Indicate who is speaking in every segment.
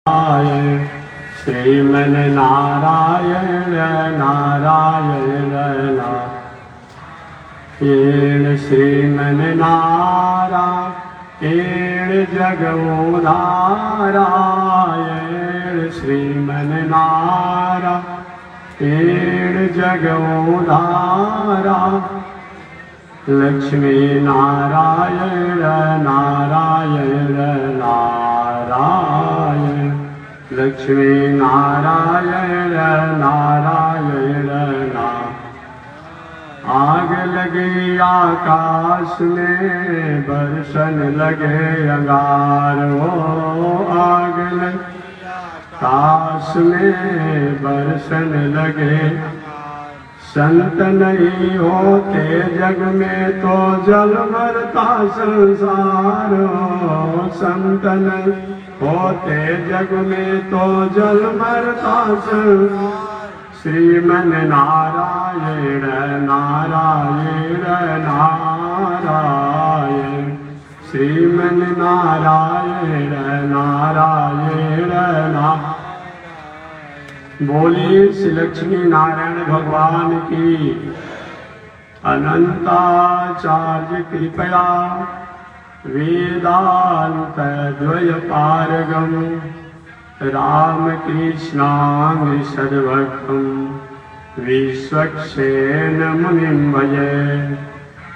Speaker 1: श्रीमन नारायण नारायण नारायण श्रीमन नारायण जगोदारायण श्रीमन नारायण जगोदारा लक्ष्मी नारायण नारायण नारायण लक्ष्मी नारायण नारायण आग लगे आकाश में बरसन लगे अंगारो आग लगे आकाश में बरसन लगे संत नहीं होते जग में तो जल भरता संसार संत नहीं होते जग में तो जल भरता श्रीमन नारायण नारायण नारायण श्रीमन नारायण नारायण नारायण बोलिए श्री लक्ष्मी नारायण भगवान की अनंताचार्य कृपया वेदांत द्वय पारगम रामकृष्णामि सद्भक्तम विश्वक्सेन मुनिं भजे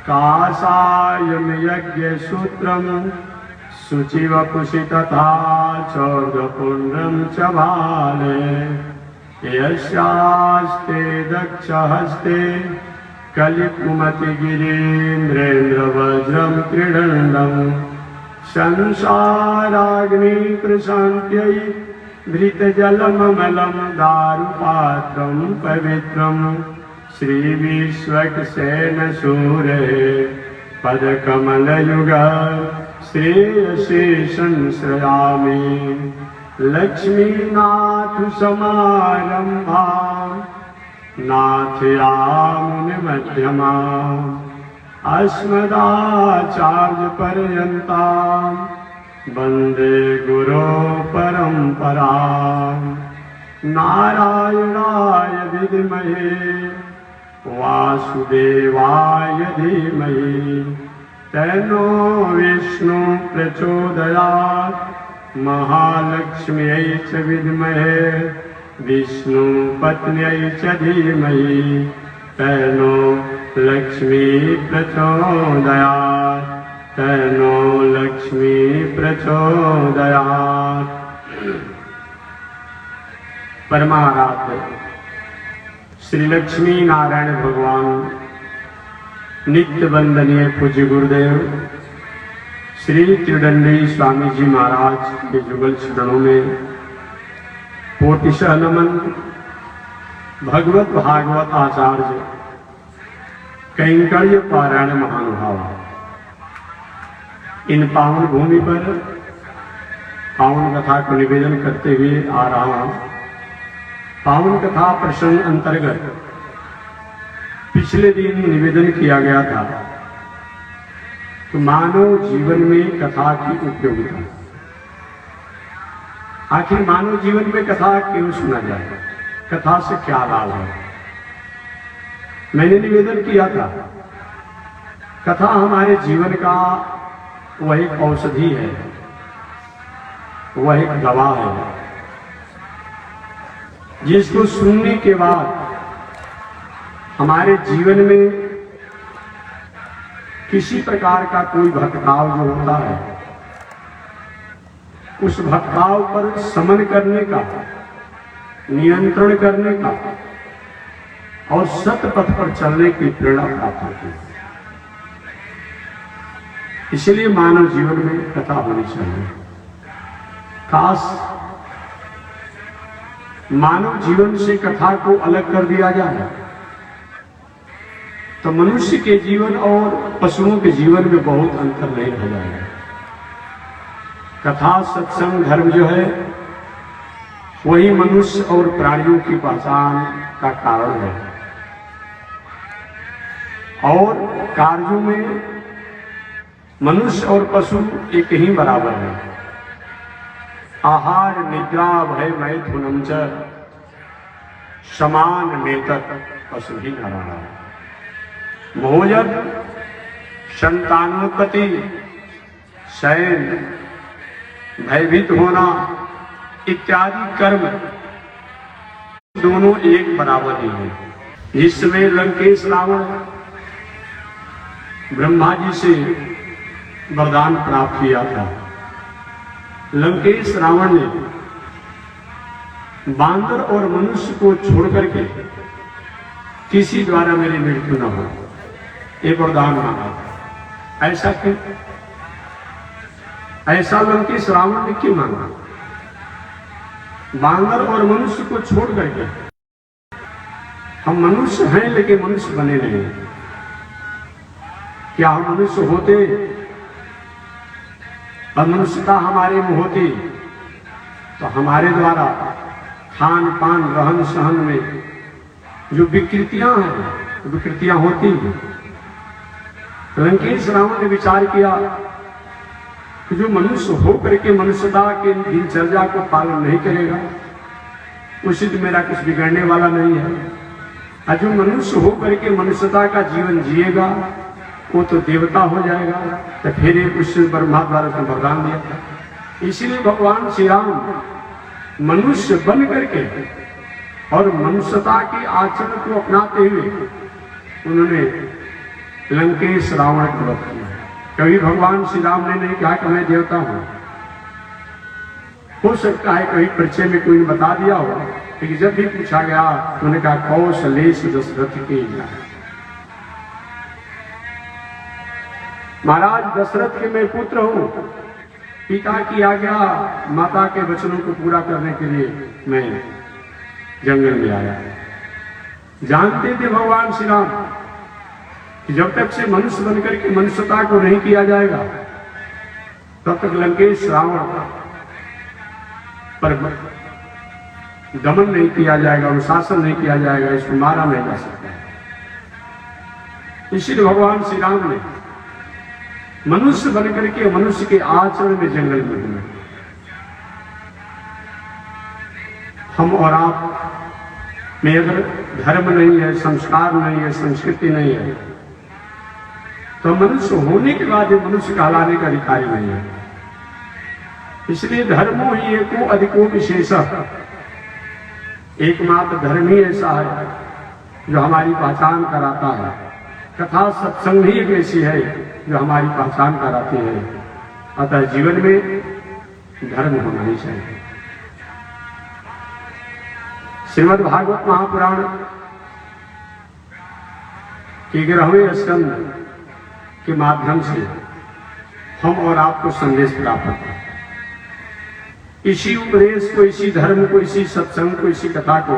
Speaker 1: काषायं यज्ञसूत्रं शुचिवपुषि तथा चौर्धपुण्ड्रं च भाले यस्यास्ते दक्षहस्ते कलिकुमति गिरीन्द्रेन्द्रवज्रं क्रीडनं संसाराग्नि प्रशान्त्यै धृतजलममलं दारुपात्रं पवित्रं श्रीविश्वक्सेन सूरे पदकमलयुग श्रेयसे संश्रयामि लक्ष्मीनाथ समारंभा नाथयामुनिमध्यमा अस्मदाचार्य पर्यन्तां वन्दे गुरो परम्परा नारायणाय विद्महे वासुदेवाय धीमहि तन्नो विष्णु प्रचोदयात् महालक्ष्म्यै च विद्महे विष्णुपत्न्यै च धीमहि तन्नो लक्ष्मी प्रचोदयात् तन्नो लक्ष्मी प्रचोदयात्। परमाराध्य श्री लक्ष्मी नारायण भगवान नित्य वंदनीय पूज्य गुरुदेव श्री त्रिदंडी स्वामी जी महाराज के जुगल चरणों में कोटिशः नमन। भगवत भागवत आचार्य कैंकर्य पारायण महानुभाव इन पावन भूमि पर पावन कथा को निवेदन करते हुए आ रहा हूं। पावन कथा प्रसंग अंतर्गत पिछले दिन निवेदन किया गया था तो मानव जीवन में कथा की उपयोगिता। आखिर मानव जीवन में कथा क्यों सुना जाए, कथा से क्या लाभ है। मैंने निवेदन किया था कथा हमारे जीवन का वह एक औषधि है, वह एक दवा है जिसको सुनने के बाद हमारे जीवन में किसी प्रकार का कोई भटकाव जो होता है उस भटकाव पर शमन करने का, नियंत्रण करने का और सत्य पथ पर चलने की प्रेरणा प्राप्त होती है। इसलिए मानव जीवन में कथा होनी चाहिए। खास मानव जीवन से कथा को अलग कर दिया जाए तो मनुष्य के जीवन और पशुओं के जीवन में बहुत अंतर नहीं रह जाएगा। कथा सत्संग धर्म जो है वही मनुष्य और प्राणियों की पहचान का कारण है और कार्यों में मनुष्य और पशु एक ही बराबर है। आहार निद्रा भय मैथुनम च समान मेतत पशुहि नराणाम्। भोजन संतानोत्पत्ति शयन भयभीत होना इत्यादि कर्म दोनों एक बराबर ही है। जिसमें लंकेश रावण ब्रह्मा जी से वरदान प्राप्त किया था। लंकेश रावण ने बांदर और मनुष्य को छोड़ करके किसी द्वारा मेरी मृत्यु न हो एक वरदान मांगा था। ऐसा क्यों? ऐसा लंकेश रावण ने क्यों मांगा? बांदर और मनुष्य को छोड़ करके, हम मनुष्य हैं लेकिन मनुष्य बने नहीं। क्या हम मनुष्य होते और मनुष्यता हमारे में होती तो हमारे द्वारा खान पान रहन सहन में जो विकृतियां हैं विकृतियां होती। लंकेश रावण ने विचार किया कि जो मनुष्य होकर के मनुष्यता के दिनचर्या को पालन नहीं करेगा उसी तो मेरा कुछ बिगड़ने वाला नहीं है। और जो मनुष्य होकर के मनुष्यता का जीवन जिएगा वो तो देवता हो जाएगा। तो फिर एक उससे ब्रह्मा द्वारा उसने वरदान दिया था। इसीलिए भगवान श्री राम मनुष्य बन करके और मनुष्यता के आचरण को अपनाते हुए उन्होंने लंकेश रावण को वध किया। कभी भगवान श्री राम ने नहीं कहा कि मैं देवता हूं। हो सकता है कभी परिचय में कोई ने बता दिया हो, लेकिन जब भी पूछा गया तो उन्होंने कहा कौशलेश दशरथ के जाए। महाराज दशरथ के मैं पुत्र हूं। पिता की आज्ञा माता के वचनों को पूरा करने के लिए मैं जंगल में आया। जानते थे भगवान श्री राम कि जब तक से मनुष्य बनकर के मनुष्यता को नहीं किया जाएगा तब तक लंकेश रावण पर दमन नहीं किया जाएगा, अनुशासन नहीं किया जाएगा, इसको मारा नहीं जा सकता। इसीलिए भगवान श्री राम ने मनुष्य बनकर के मनुष्य के आचरण में जंगल में घूमे। हम और आप में अगर धर्म नहीं है, संस्कार नहीं है, संस्कृति नहीं है तो मनुष्य होने के बाद मनुष्य कहलाने का अधिकारी नहीं है। इसलिए धर्मो ही एको अधिको विशेष, एकमात्र धर्म ही ऐसा है जो हमारी पहचान कराता है। कथा सत्संग ही एक ऐसी है जो हमारी पहचान कराती है। अतः जीवन में धर्म होना ही चाहिए। श्रीमद् भागवत महापुराण के 11वें स्कंद के माध्यम से हम और आपको संदेश प्राप्त होता है। इसी उपदेश को, इसी धर्म को, इसी सत्संग को, इसी कथा को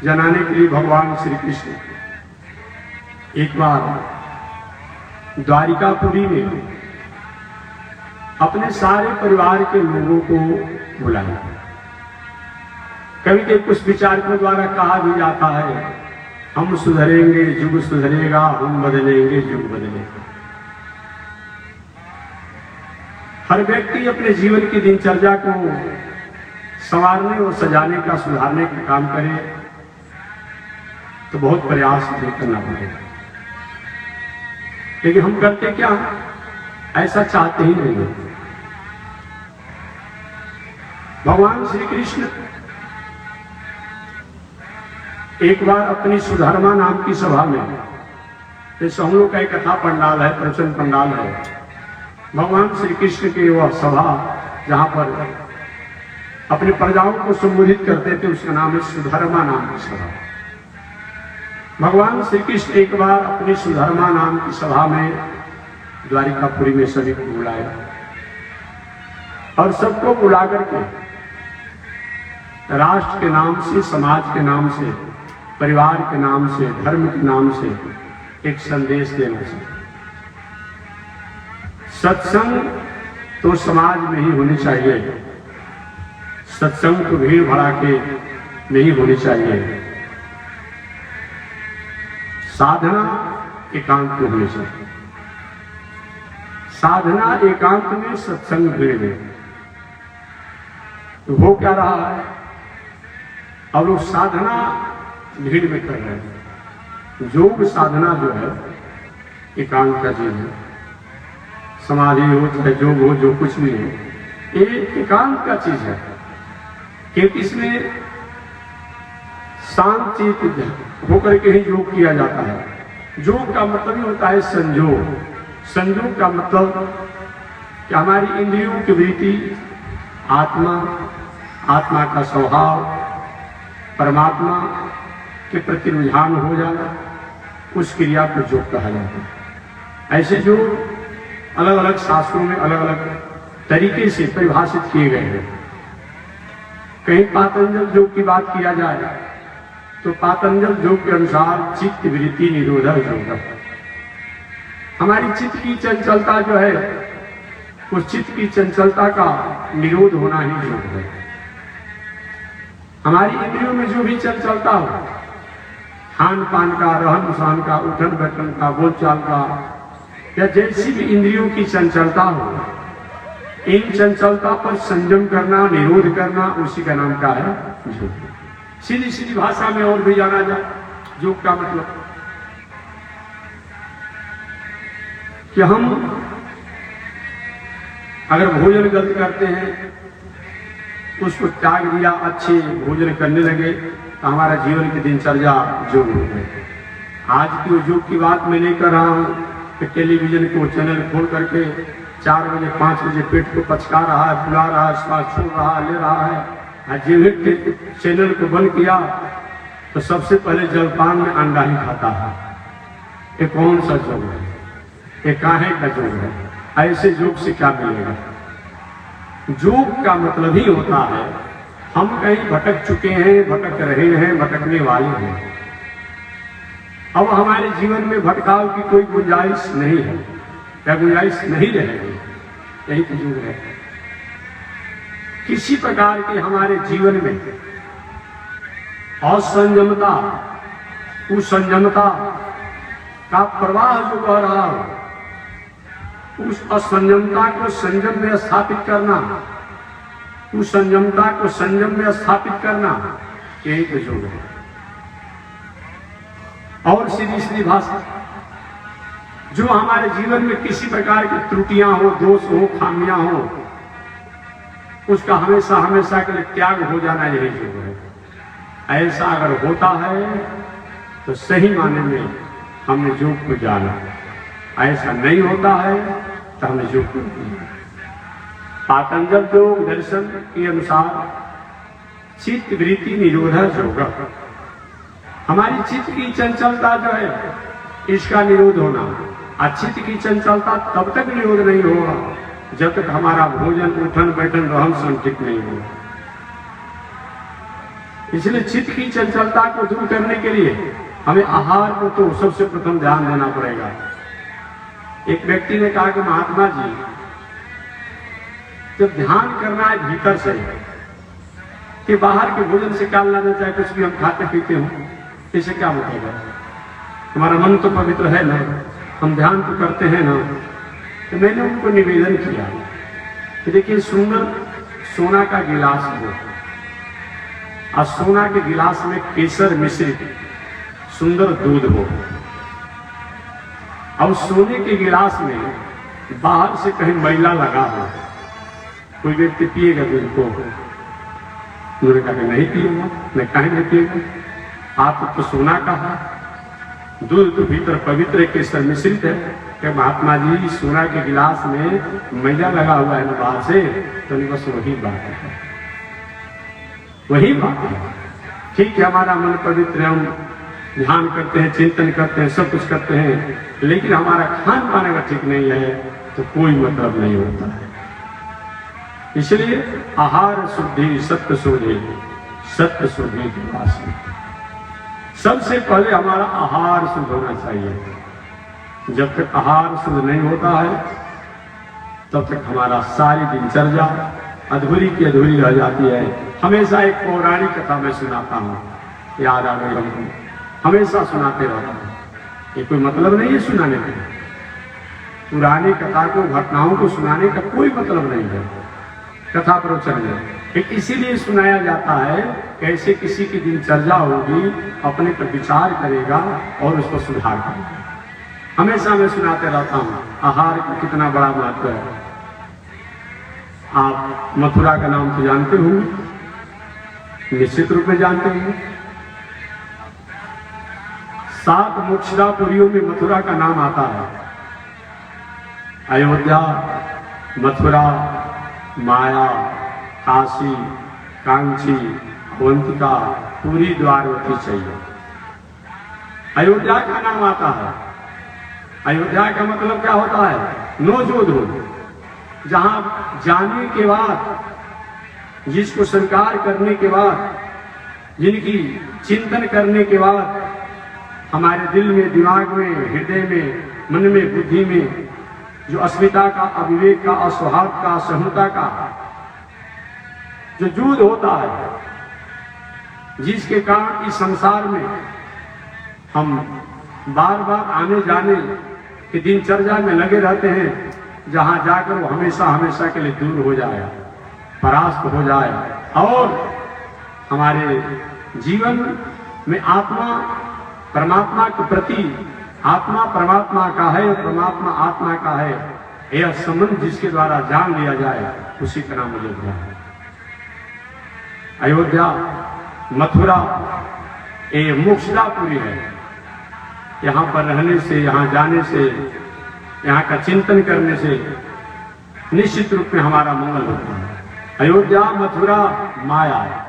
Speaker 1: जनाने के लिए भगवान श्री कृष्ण एक बार द्वारिकापुरी में अपने सारे परिवार के लोगों को बुलाया। कभी कभी कुछ विचारकों द्वारा कहा भी जाता है हम सुधरेंगे युग सुधरेगा, हम बदलेंगे युग बदलेगा। हर व्यक्ति अपने जीवन की दिनचर्या को संवारने और सजाने का, सुधारने का काम करे तो बहुत प्रयास करना पड़ेगा। लेकिन हम करते क्या? ऐसा चाहते ही नहीं। भगवान श्री कृष्ण एक बार अपनी सुधर्मा नाम की सभा में, जैसे हम लोग का एक कथा पंडाल है, प्रवचन पंडाल है, भगवान श्री कृष्ण की वह सभा जहां पर अपनी प्रजाओं को संबोधित करते थे उसका नाम है सुधर्मा नाम की सभा। भगवान श्री कृष्ण एक बार अपनी सुधर्मा नाम की सभा में द्वारिकापुरी में सभी को बुलाया और सबको बुला करके राष्ट्र के नाम से, समाज के नाम से, परिवार के नाम से, धर्म के नाम से एक संदेश देना चाहिए। सत्संग तो समाज में ही होनी चाहिए, सत्संग तो भीड़ भड़ा के नहीं होनी चाहिए। साधना एकांत में होनी चाहिए। साधना एकांत में, सत्संग भीड़ में। तो हो क्या रहा है, अब लोग साधना भीड़ में कर रहे हैं। योग साधना जो है एकांत का चीज है, समाधि हो चाहे योग हो, जो कुछ भी हो, ये एकांत का चीज है, क्योंकि इसमें शांत चित्त होकर के ही योग किया जाता है। योग का मतलब ही होता है संयोग। संयोग का मतलब कि हमारी इंद्रियों की वृत्ति आत्मा का स्वभाव परमात्मा के प्रति रुझान हो जाना, उस क्रिया को योग कहा जाता है। ऐसे जो अलग अलग शास्त्रों में अलग अलग तरीके से परिभाषित किए गए हैं। कहीं पातंजल योग की बात किया जाए तो पातंजल योग के अनुसार चित्त वृत्ति निरोधक योग, हमारी चित्त की चंचलता जो है, उस चित्त की चंचलता का निरोध होना ही योग है। हमारी इंद्रियों में जो भी चंचलता हो, खान पान का, रहन सहन का, उठन बैठन का, बोलचाल का, या जैसी भी इंद्रियों की चंचलता हो, इन चंचलता पर संयम करना, निरोध करना, उसी का नाम क्या है, योग। सीधी सीधी भाषा में और भी जाना जाए योग का मतलब कि हम अगर भोजन गलत करते हैं, उसको त्याग दिया, अच्छे भोजन करने लगे, तो हमारा जीवन की दिनचर्या योग हो गई। आज की योग की बात मैं नहीं कर रहा हूँ कि टेलीविजन को चैनल खोल करके 4 बजे 5 बजे पेट को पचका रहा है, फुला रहा है, श्वास छोड़ रहा है, ले रहा है। जिन्हें चैनल को बंद किया तो सबसे पहले जलपान में अंडा ही खाता है। ये कौन सा योग है, ये काहे का योग है? ऐसे योग से क्या मिलेगा? योग का मतलब ही होता है हम कहीं भटक चुके हैं, भटक रहे हैं, भटकने वाले हैं। अब हमारे जीवन में भटकाव की कोई गुंजाइश नहीं है, या गुंजाइश नहीं रहेगी। यही तो योग है। किसी प्रकार के हमारे जीवन में असंयमता, कुसंयमता का प्रवाह जो बह रहा हो, उस असंयमता को संयम में स्थापित करना, उस संयमता को संयम में स्थापित करना, यही तो योग है। और सीधी सीधी भाषा, जो हमारे जीवन में किसी प्रकार की त्रुटियां हो, दोष हो, खामियां हो, उसका हमेशा हमेशा के लिए त्याग हो जाना, यही योग है। ऐसा अगर होता है तो सही माने में हमने योग को जाना, ऐसा नहीं होता है तो हमने योग को किया। पातंजल योग दर्शन के अनुसार चित्त वृत्ति निरोधक योग, हमारी चित्त की चंचलता जो है, इसका निरोध होना। चित्त की चंचलता तब तक निरोध नहीं होगा जब तक हमारा भोजन, उठन बैठन, रहन सहन ठीक नहीं होगा। इसलिए चित्त की चंचलता को दूर करने के लिए हमें आहार को तो सबसे प्रथम ध्यान देना पड़ेगा। एक व्यक्ति ने कहा कि महात्मा जी, जब ध्यान करना है भीतर से, कि बाहर के भोजन से क्या लेना, चाहे कुछ भी हम खाते पीते हो, इससे क्या मतलब है? हमारा मन तो पवित्र है ना, हम ध्यान तो करते हैं ना। तो मैंने उनको निवेदन किया कि देखिए, सुंदर सोना का गिलास हो, और सोना के गिलास में केसर मिश्रित सुंदर दूध हो, और सोने के गिलास में बाहर से कहीं मैला लगा हो, कोई व्यक्ति पिएगा दूध को? उन्होंने कहा कि नहीं पिएगा। मैं कहीं नहीं पिएगा, आप तो सोना का है, दूध तो भीतर पवित्र केसर मिश्रित है। कि महात्मा जी, सोना के गिलास में मैला लगा हुआ है ना बाहर से, तो बस वही बात है, वही बात है। ठीक है, हमारा मन पवित्र है, हम ध्यान करते हैं, चिंतन करते हैं, सब कुछ करते हैं, लेकिन हमारा खान पान अगर ठीक नहीं है तो कोई मतलब नहीं होता है। इसलिए आहार शुद्धि सत्य शोधे, सत्य शोधे के पास सबसे पहले हमारा आहार शुद्ध होना चाहिए। जब तक आहार शुद्ध नहीं होता है तब तक हमारा सारी दिनचर्या अधूरी की अधूरी रह जाती है। हमेशा एक पौराणिक कथा मैं सुनाता हूँ, याद आ गई हमको, हमेशा सुनाते रहता हूँ। ये कोई मतलब नहीं है सुनाने का, पुरानी कथा को, घटनाओं को सुनाने का कोई मतलब नहीं है। कथा प्रवचन में एक इसीलिए सुनाया जाता है, कैसे किसी की दिनचर्या होगी, अपने पर विचार करेगा और उसको सुधार करेगा। हमेशा मैं सुनाते रहता हूँ आहार का कितना बड़ा महत्व है। आप मथुरा का नाम तो जानते होंगे, निश्चित रूप में जानते होंगे। 7 मोक्षदापुरियों में मथुरा का नाम आता है। अयोध्या, मथुरा, माया, काशी, कांची, अवंतिका, पूरी, द्वारवती चाहिए। अयोध्या का नाम आता है। अयोध्या का मतलब क्या होता है? नौजोधो, जहां जाने के बाद, जिसको स्वीकार करने के बाद, जिनकी चिंतन करने के बाद हमारे दिल में, दिमाग में, हृदय में, मन में, बुद्धि में जो अस्मिता का, अविवेक का, अस्वभाव का, असहनता का जो युद्ध होता है, जिसके कारण इस संसार में हम बार बार आने जाने की दिनचर्या में लगे रहते हैं, जहां जाकर वो हमेशा हमेशा के लिए दूर हो जाए, परास्त हो जाए और हमारे जीवन में आत्मा परमात्मा के प्रति, आत्मा परमात्मा का है और परमात्मा आत्मा का है, यह संबंध जिसके द्वारा जान लिया जाए, उसी का नाम अयोध्या है। अयोध्या, मथुरा ये मोक्षदापुरी है। यहाँ पर रहने से, यहाँ जाने से, यहाँ का चिंतन करने से निश्चित रूप में हमारा मंगल होता है। अयोध्या, मथुरा, माया,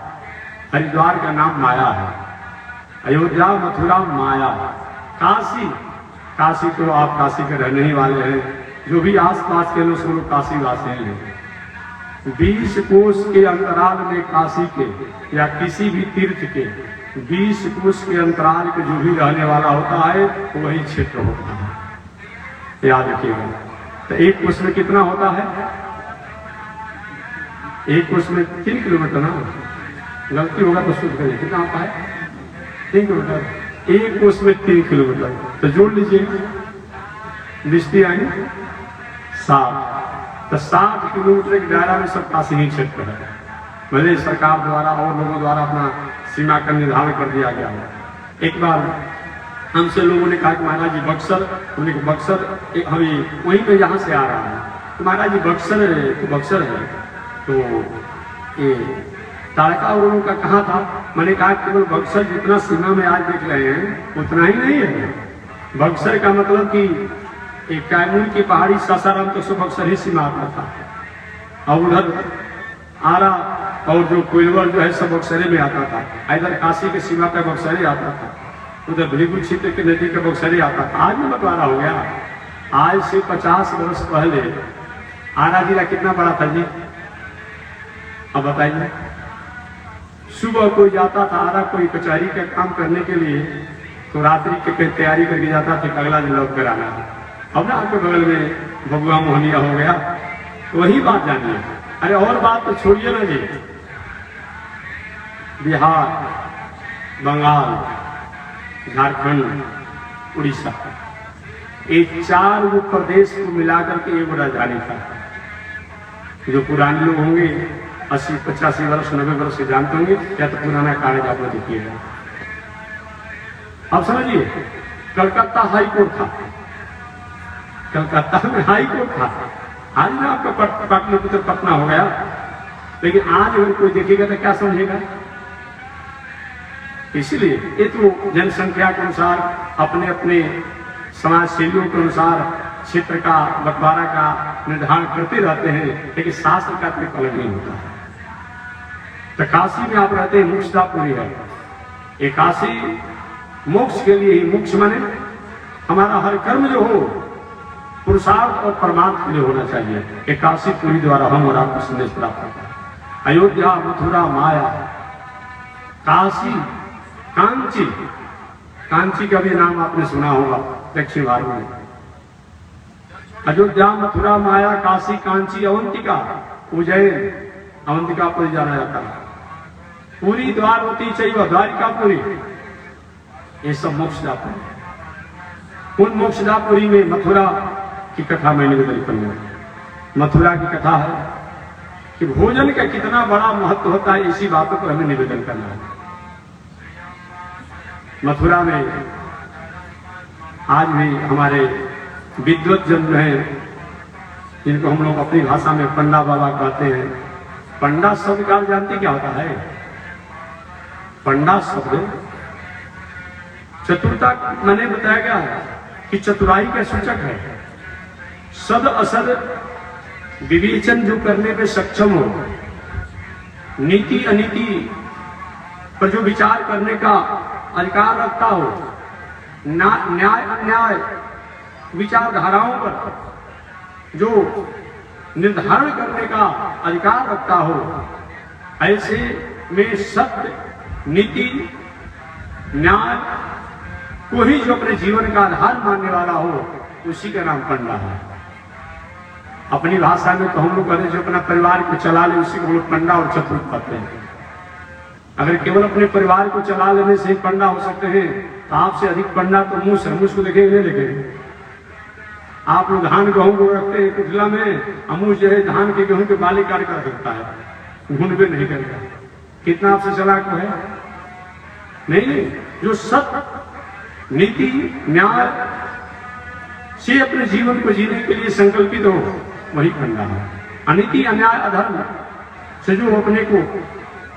Speaker 1: हरिद्वार का नाम माया है। अयोध्या, मथुरा, माया, काशी, काशी तो आप काशी के रहने ही वाले हैं, जो भी आसपास के लोग लोग काशी वासी हैं। 20 कोस के अंतराल में काशी के या किसी भी तीर्थ के 20 कोस के अंतराल के जो भी रहने वाला होता है वही क्षेत्र होता है, याद रखिएगा। तो एक कोस में कितना होता है? एक कोस में 3 किलोमीटर ना, गलती होगा तो शुद्ध करिए, कितना होता है? 3 किलोमीटर। एक कोस में 3 किलोमीटर, तो जोड़ लीजिए, बिस्ती आएंगे 7, तो 7 किलोमीटर के दायरा में सब काशी ही क्षेत्र है। भले सरकार द्वारा और लोगों द्वारा अपना सीमा का निर्धारण कर दिया गया है। एक बार हमसे लोगों ने कहा कि महाराज जी बक्सर, उन्होंने कहा बक्सर हमें वहीं पे यहाँ से आ रहा है, तो महाराज जी बक्सर है, तो ये तारका और उनका कहाँ था? मैंने कहा केवल बक्सर जितना सीमा में आज देख रहे हैं उतना ही नहीं है। बक्सर का मतलब कि एक कैमूर की पहाड़ी सासाराम तो सब बक्सर ही सीमा आता था, और उधर आरा और जो कोइलवर जो है सब बक्सरे में आता था। इधर काशी के सीमा पे बक्सरे आता था, उधर भीगुल क्षेत्र के नदी का बक्सरे आता था। आज भी बंटवारा हो गया। आज से 50 वर्ष पहले आरा जिला कितना बड़ा था जी? अब बताइए। सुबह कोई जाता था आरा कोई कचहरी का काम करने के लिए, तो रात्रि के तैयारी करके जाता था, अगला दिन लौट कर आना। अब ना आपके बगल में भगवा मोहनिया हो गया, तो वही बात जानिए। अरे और बात तो छोड़िए ना जी, बिहार, बंगाल, झारखंड, उड़ीसा, ये 4 वो प्रदेश को मिलाकर के एक राजधानी था। जो पुराने लोग होंगे 80, 85 वर्ष, 90 वर्ष से जानते होंगे, या तो पुराना कागज आप लोग देखिएगा। अब समझिए, कलकत्ता हाई कोर्ट था, कलकत्ता में हाई कोर्ट था। आज ना आपका पाटलिपुत्र पटना हो गया, लेकिन आज अगर कोई देखेगा तो क्या समझेगा? इसलिए ये तो जनसंख्या के अनुसार, अपने अपने समाज सेवियों के अनुसार क्षेत्र का बंटवारा का निर्धारण करते रहते हैं, लेकिन शास्त्र का कोई पालन नहीं होता है। तो काशी में आप रहते हैं, मोक्षदापुरी है। ये काशी मोक्ष के लिए ही, मोक्ष माने हमारा हर कर्म जो हो पुरुषार्थ और परमार्थ के लिए होना चाहिए। एक काशी पूरी द्वारा हम और आपको संदेश प्राप्त करता है। अयोध्या, मथुरा, माया, काशी, कांची, कांची का भी नाम आपने सुना होगा दक्षिण भारत में। अयोध्या, मथुरा, माया, काशी, कांची, अवंतिका, उज्जैन, अवंतिका पर जाना जाता है। पूरी, द्वारवती, चैव, द्वारिकापुरी, ये सब मोक्षदापुरी। उन मोक्षदापुरी में मथुरा की कथा मैंने बताई। मथुरा की कथा है कि भोजन का कितना बड़ा महत्व होता है, इसी बातों पर हमें निवेदन करना है। मथुरा में आज भी हमारे विद्वत जन जो हैं, जिनको हम लोग अपनी भाषा में पंडा बाबा कहते हैं। पंडा शब्द का जानते क्या होता है? पंडा शब्द चतुरता मैंने बताया गया है कि चतुराई का सूचक है। सद असद विवेचन जो करने पे सक्षम हो, नीति अनीति पर जो विचार करने का अधिकार रखता हो, न्याय अन्याय विचारधाराओं पर जो निर्धारण करने का अधिकार रखता हो, ऐसे में सत्य, नीति, न्याय को ही जो अपने जीवन का आधार मानने वाला हो, उसी का नाम पंडा है। अपनी भाषा में तो हम लोग कहते हैं जो अपना परिवार को चला ले, उसी को हम लोग पंडा और चतुर कहते हैं। अगर केवल अपने परिवार को चला लेने से ही पंडा हो सकते हैं, तो आपसे अधिक पंडा तो मूस है। मूस को देखेंगे नहीं देखेंगे? आप लोग धान गेहूं को रखते हैं कुठला में, अमूस जो है धान के गेहूं के बाली काट कर रखता है, घुनबे नहीं करेगा। कितना आपसे चलाक है? नहीं। जो सत्य, नीति, न्याय से अपने जीवन को जीने के लिए संकल्पित हो, वही पंडा है। अनीति, अन्याय, अधर्म से जो अपने को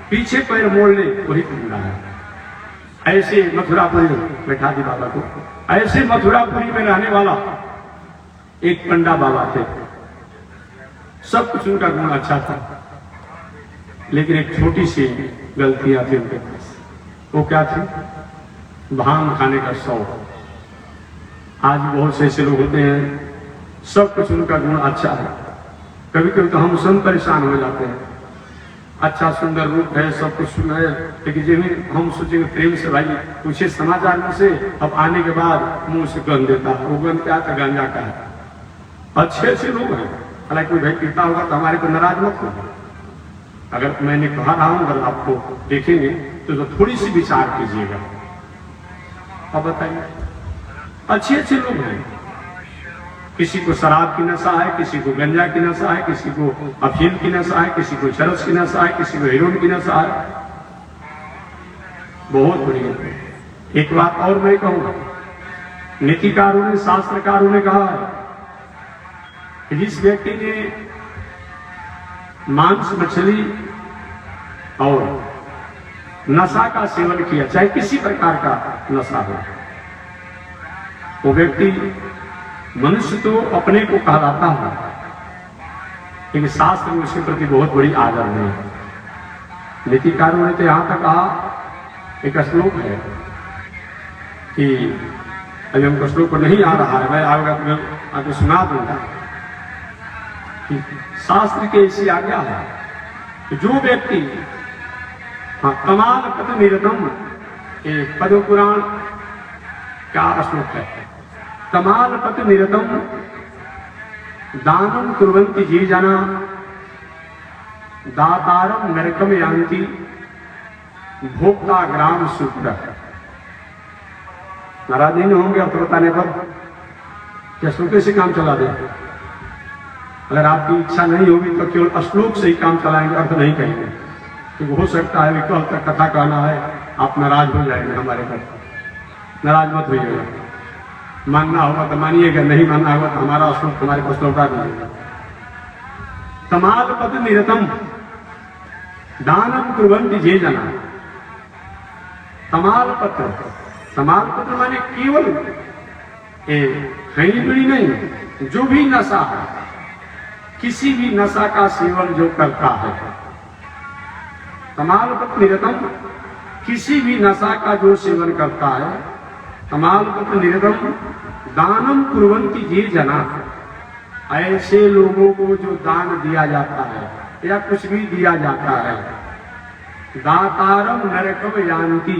Speaker 1: पीछे पैर मोड़ ले, वही पंडा है। ऐसे मथुरापुरी बैठा दी बाबा को, ऐसे मथुरापुरी में रहने वाला एक पंडा बाबा थे। सब कुछ उनका गुण अच्छा था, लेकिन एक छोटी सी गलतियां थी उनके पास। वो क्या थी? भांग खाने का शौक। आज बहुत से ऐसे लोग होते हैं, सब कुछ उनका गुण अच्छा है, कभी कभी तो हम स्वयं परेशान हो जाते हैं। अच्छा सुंदर रूप है, सब कुछ सुंदर है, लेकिन जब हम सोचेंगे प्रेम से भाई पूछे समाचार में से, अब आने के बाद मुंह से गंध देता है। वो गंध क्या था? गांजा का है। अच्छे अच्छे लोग हैं, हालांकि कोई भाई पीता होगा तो हमारे को नाराज मत होगा। अगर मैंने कहा रहा हूं, अगर आपको देखेंगे तो थोड़ी सी विचार कीजिएगा। अब बताइए, अच्छे अच्छे लोग हैं। किसी को शराब की नशा है, किसी को गंजा की नशा है, किसी को अफीम की नशा है, किसी को चरस की नशा है, किसी को हेरोइन की नशा है। बहुत बढ़िया। एक बात और मैं कहूंगा, नीतिकारों ने, शास्त्रकारों ने कहा है कि जिस व्यक्ति ने मांस, मछली और नशा का सेवन किया, चाहे किसी प्रकार का नशा हो, वो व्यक्ति, मनुष्य तो अपने को कहलाता है, लेकिन शास्त्र में उसके प्रति बहुत बड़ी आदर नहीं है। नीतिकारों ने तो यहां तक कहा, एक श्लोक है कि अभी हमको श्लोक को नहीं आ रहा है, मैं आगे सुना दूंगा कि शास्त्र की ऐसी आज्ञा है कि जो व्यक्ति कमाल पद निरतम, पद्म पुराण का श्लोक है, कमाल पद निरतम दानम कुर्वन्ति जी जना दातारम नरकम यान्ति भोक्ता ग्राम शुक्र। नाराज नहीं होंगे अब तो बताने पर? क्या श्लोक से काम चला दे? अगर आपकी इच्छा नहीं होगी तो केवल श्लोक से ही काम चलाएंगे, अर्थ नहीं कहेंगे। क्योंकि हो सकता है कल तक कथा कहना है, आप नाराज हो जाएंगे हमारे पर। नाराज मत होइएगा, मानना होगा तो मानिएगा, नहीं मानना होगा तो हमारा श्लोक हमारे पास लौटा दीजिएगा। तमाल पद निरतम दानम कुर्वन्ति जे जना। तमाल पत्र माने केवल खैनी बीड़ी नहीं, जो भी नशा है, किसी भी नशा का सेवन जो करता है, तमाल पत्र निरतम, किसी भी नशा का जो सेवन करता है, तमाल पत्र निरतम दानम कुर्वन्ति जे जना। ऐसे लोगों को जो दान दिया जाता है या कुछ भी दिया जाता है, दातारम नरकम यान्ति,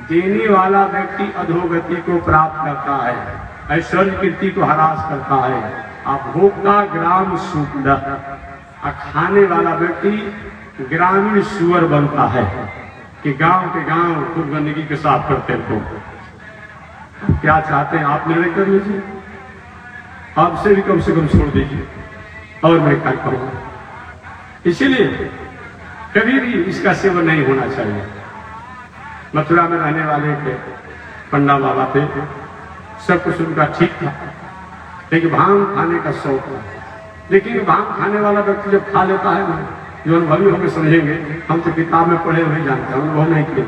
Speaker 1: देने वाला व्यक्ति अधोगति को प्राप्त करता है, ऐश्वर्य कीर्ति को हरास करता है। आप भोक्ता ग्राम शुक्र, खाने वाला व्यक्ति ग्रामीण सुअर बनता है कि गांव के गांव खुद गंदगी के साफ करते हैं। क्या चाहते हैं आप निर्णय कर लीजिए, आपसे भी कम से कम छोड़ दीजिए। और मैं क्या करूँ। इसीलिए कभी भी इसका सेवन नहीं होना चाहिए। मथुरा में रहने वाले थे पंडा बाबा थे, सब कुछ उनका ठीक था, लेकिन भांग खाने का शौक था। लेकिन भांग खाने वाला व्यक्ति जब खा लेता है ना, जो अनुभवी होकर समझेंगे, हम तो किताब में पढ़े हुए जानते हैं, अनुभव नहीं किए,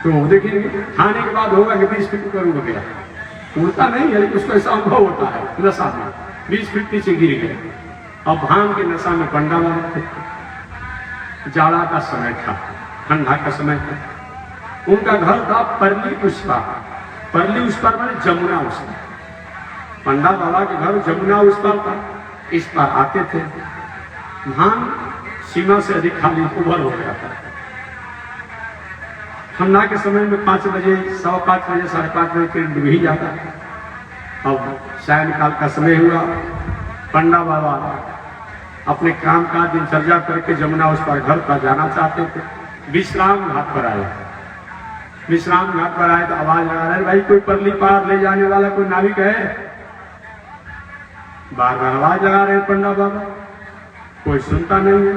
Speaker 1: तो देखिए खाने के बाद होगा कि 20 फीट ऊपर उड़ गया, उड़ता नहीं है लेकिन उसको ऐसा अनुभव होता है नशा में 20 फीट नीचे गिर गए। और भांग के नशा में पंडा वाला थे, जाड़ा का समय था, ठंडा का समय था। उनका घर था परली उस पार, परली उस पार मैंने जमुना उस पार। पंडा बाबा के घर जमुना उस पार था, इस पार आते थे। भांग सीमा से अधिक खाली उभर हो गया था। ठंडा के समय में 5 बजे, 5:15 बजे, 5:30 बजे करीब डूब ही जाता था। अब सायंकाल का समय हुआ, पंडा बाबा अपने काम का दिनचर्या करके जमुना उस पर घर पर जाना चाहते थे। विश्राम घाट पर आए, विश्राम घाट पर आए तो आवाज लगा रहे, भाई कोई परली पार ले जाने वाला कोई नाविक है? बार बार आवाज लगा रहे पंडा बाबा, कोई सुनता नहीं है।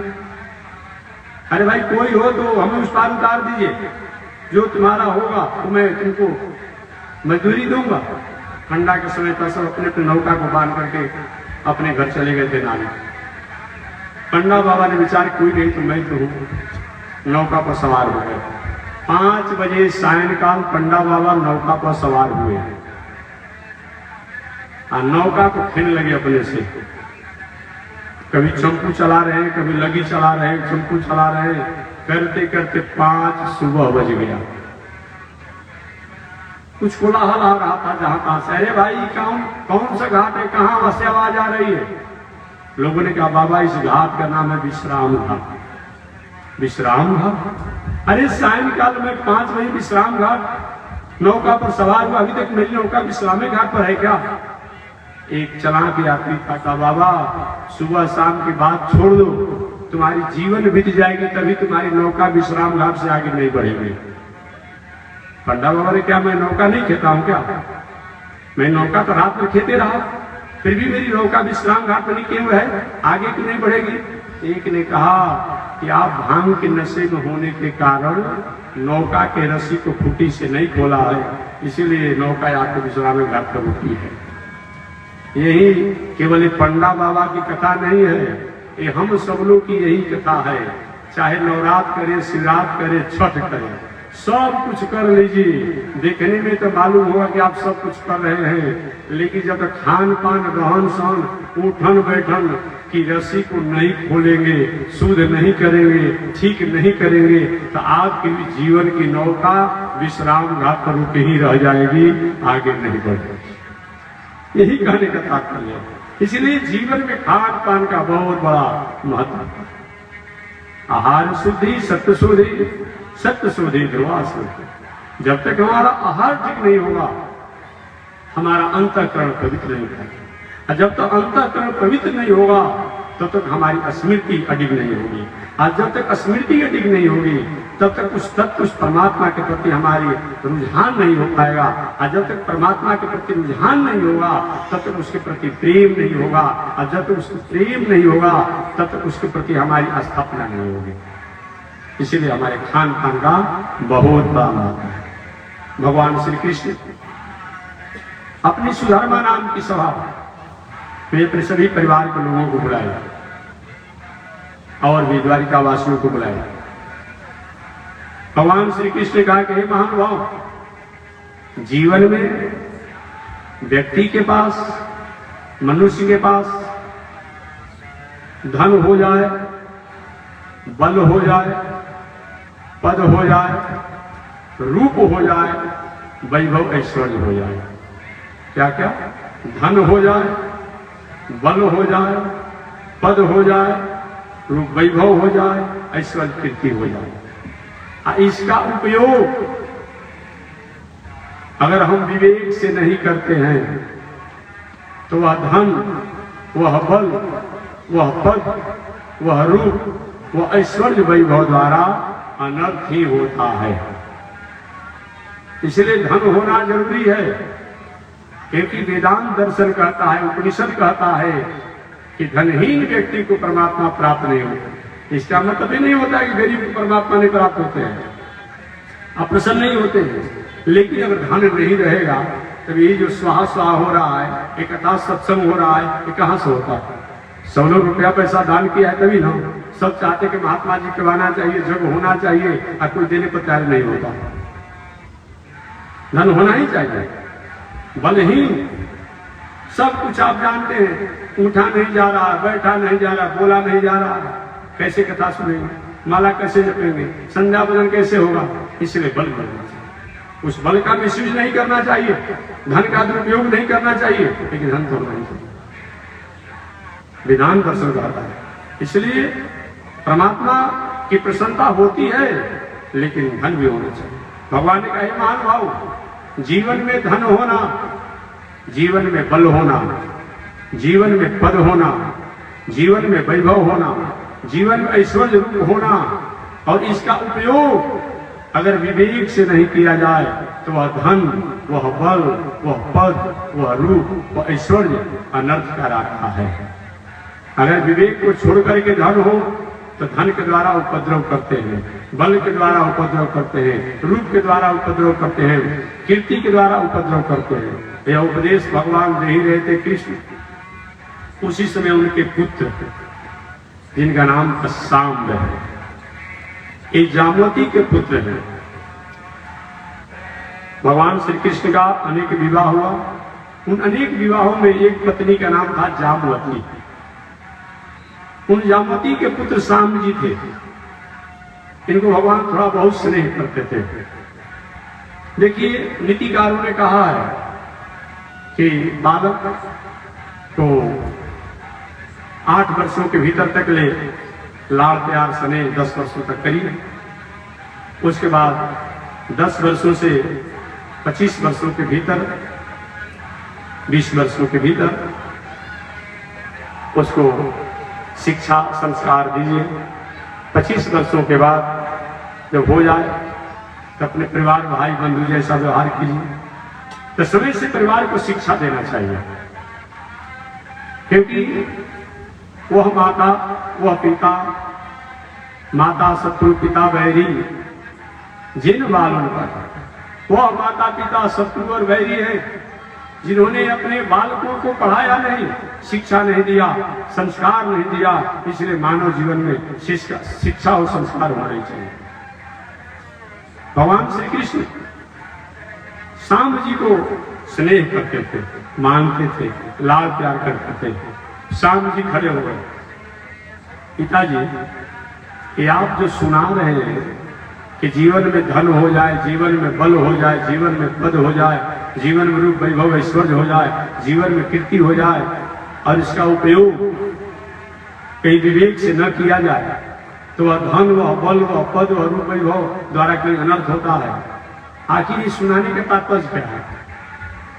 Speaker 1: अरे भाई कोई हो तो हमें उस पार उतार दीजिए, जो तुम्हारा होगा तो मैं तुमको मजदूरी दूंगा। ठंडा के समय पर सब अपने अपने नौका को बांध करके अपने घर चले गए थे नाविक। पंडा बाबा ने विचार कोई नहीं तो मैं तो हूं, नौका पर सवार हो गए। 5 बजे सायंकाल पंडा बाबा नौका पर सवार हुए और नौका को खेलने लगे अपने से। कभी चंपू चला रहे हैं, कभी लगी चला रहे हैं, चंपू चला रहे हैं, करते करते 5 सुबह बज गया। कुछ कोलाहल आ रहा था जहां कहां से, अरे भाई कौन सा घाट है, कहां से आवाज आ रही है? लोगों ने कहा बाबा इस घाट का नाम है विश्राम घाट। विश्राम घाट? अरे सायंकाल में 5 बजे विश्राम घाट, नौका पर सवार हुआ, अभी तक मेरी नौका विश्राम घाट पर है क्या? एक चालाक यात्री था, कहा बाबा सुबह शाम की बात छोड़ दो, तुम्हारी जीवन बीत जाएगी तभी तुम्हारी नौका विश्राम घाट से आगे नहीं बढ़ेगी। पंडा बाबा ने, क्या मैं नौका नहीं खेता हूं क्या? मैं नौका तो रात में खेते रहा, फिर भी मेरी नौका विश्राम घाट पर नहीं क्यों है, आगे क्यों नहीं बढ़ेगी? एक ने कहा कि आप भांग के नशे में होने के कारण नौका के रस्सी को खूंटी से नहीं खोला है, इसीलिए नौका आपके विश्राम घाट पर रुकी है। यही केवल पंडा बाबा की कथा नहीं है, ये हम सब लोग की यही कथा है। चाहे नवरात्र करे, शिवरात्र करे, छठ करे, सब कुछ कर लीजिए, देखने में तो मालूम होगा कि आप सब कुछ कर रहे हैं, लेकिन जब तक खान पान, रहन सहन, उठन बैठन की रस्सी को नहीं खोलेंगे, शुद्ध नहीं करेंगे, ठीक नहीं करेंगे, तो आपके भी जीवन की नौका विश्राम घाट पर रुक ही रह जाएगी, आगे नहीं बढ़ेगी। यही कहने का तात्पर्य है। इसलिए जीवन में खान पान का बहुत बड़ा महत्व है। आहार शुद्धि, सत्य शुद्धि, सत्य शुद्धि, ध्रुवा शुद्धि। जब तक हमारा आहार ठीक नहीं होगा, हमारा अंतःकरण पवित्र नहीं होगा, और जब तक अंतःकरण पवित्र नहीं होगा तब तक हमारी स्मृति अडिग नहीं होगी, और जब तक स्मृति अडिग नहीं होगी तब तक उस तत्व, उस परमात्मा के प्रति हमारी रुझान नहीं हो पाएगा, और जब तक परमात्मा के प्रति रुझान नहीं होगा तब तक उसके प्रति प्रेम नहीं होगा, और जब तक उसको प्रेम नहीं होगा तब तक उसके प्रति हमारी स्थापना नहीं होगी। इसीलिए हमारे खान पान का बहुत बड़ा महत्व है। भगवान श्री कृष्ण अपनी सुधर्मा नाम की सभा में अपने सभी परिवार के लोगों को बुलाए और भी द्वारिका वासियों को बुलाए। भगवान श्री कृष्ण ने कहा कि हे महानुभाव, जीवन में व्यक्ति के पास, मनुष्य के पास धन हो जाए, बल हो जाए, पद हो जाए, रूप हो जाए, वैभव ऐश्वर्य हो जाए, क्या क्या? धन हो जाए, बल हो जाए, पद हो जाए, रूप वैभव हो जाए, ऐश्वर्य कीर्ति हो जाए। इसका उपयोग अगर हम विवेक से नहीं करते हैं तो वह धन, वह बल, वह पद, वह रूप, वह ऐश्वर्य वैभव द्वारा अनर्थ ही होता है। इसलिए धन होना जरूरी है, क्योंकि वेदांत दर्शन कहता है, उपनिषद कहता है कि धनहीन व्यक्ति को परमात्मा प्राप्त नहीं होता। इसका मतलब ही नहीं होता कि गरीब को परमात्मा नहीं प्राप्त होते हैं, अप्रसन्न नहीं होते हैं। लेकिन अगर धन नहीं रहेगा तब ये जो स्वाहा स्वाहा हो रहा है, एक कथा सत्संग हो रहा है, ये कहाँ से होता है? सब लोग रुपया पैसा दान किया है तभी ना। सब चाहते कि महात्मा जी करवाना चाहिए, जग होना चाहिए, और कोई देने पर तैयार नहीं होता। धन होना ही चाहिए, भले ही सब कुछ आप जानते हैं, उठा नहीं जा रहा, बैठा नहीं जा रहा, बोला नहीं जा रहा, कैसे कथा सुनेंगे, माला कैसे जपेंगे, संध्या बदन कैसे होगा? इसलिए बल बढ़ना चाहिए। उस बल का मिसयूज नहीं करना चाहिए, धन का दुरुपयोग नहीं करना चाहिए, लेकिन धन तो नहीं चाहिए। विधान दर्शन करता है, इसलिए परमात्मा की प्रसन्नता होती है, लेकिन धन भी होना चाहिए। भगवान ने कहा, महानुभाव, जीवन में धन होना, जीवन में बल होना, जीवन में पद होना, जीवन में वैभव होना, जीवन में ऐश्वर्य रूप होना, और इसका उपयोग अगर विवेक से नहीं किया जाए तो वह धन, वह बल, वह पद, वह रूप, वह ऐश्वर्य अनर्थ का रास्ता है। अगर विवेक को छोड़ करके धन हो तो धन के द्वारा उपद्रव करते हैं, बल के द्वारा उपद्रव करते हैं, रूप के द्वारा उपद्रव करते हैं, कीर्ति के द्वारा उपद्रव करते हैं। यह उपदेश भगवान दे ही रहे थे कृष्ण। उसी समय उनके पुत्र, जिनका नाम सांब है, ये जामवती के पुत्र हैं। भगवान श्री कृष्ण का अनेक विवाह हुआ। उन अनेक विवाहों में एक पत्नी का नाम था जामवती। उन जामवती के पुत्र सांब जी थे। इनको भगवान थोड़ा बहुत स्नेह करते थे। देखिए, नीतिकारों ने कहा है कि बालक को 8 वर्षों के भीतर तक ले लाड़ प्यार स्नेह 10 वर्षों तक करिए। उसके बाद 10 वर्षों से 25 वर्षों के भीतर, 20 वर्षों के भीतर उसको शिक्षा संस्कार दीजिए। 25 वर्षों के बाद जब हो जाए तो अपने परिवार भाई बंधु जैसा व्यवहार कीजिए। तो समय से परिवार को शिक्षा देना चाहिए, क्योंकि वह माता, वह पिता, माता शत्रु पिता वैरी जिन बालों पर, वह माता पिता शत्रु और वैरी है जिन्होंने अपने बालकों को पढ़ाया नहीं, शिक्षा नहीं दिया, संस्कार नहीं दिया। इसलिए मानव जीवन में शिक्षा और संस्कार होना चाहिए। भगवान श्री कृष्ण सांब जी को स्नेह करते थे, मानते थे, लाड़ प्यार करते थे। सांब जी खड़े हो गए, पिताजी, ये आप जो सुना रहे हैं कि जीवन में धन हो जाए, जीवन में बल हो जाए, जीवन में पद हो जाए, जीवन में रूप वैभव ऐश्वर्य हो जाए, जीवन में कीर्ति हो जाए, और इसका उपयोग कहीं विवेक से न किया जाए तो वह धन, वह बल, वह पद, वह रूप वैभव द्वारा कोई अनर्थ होता है। आखिर ये सुनाने का तात्पर्य क्या है?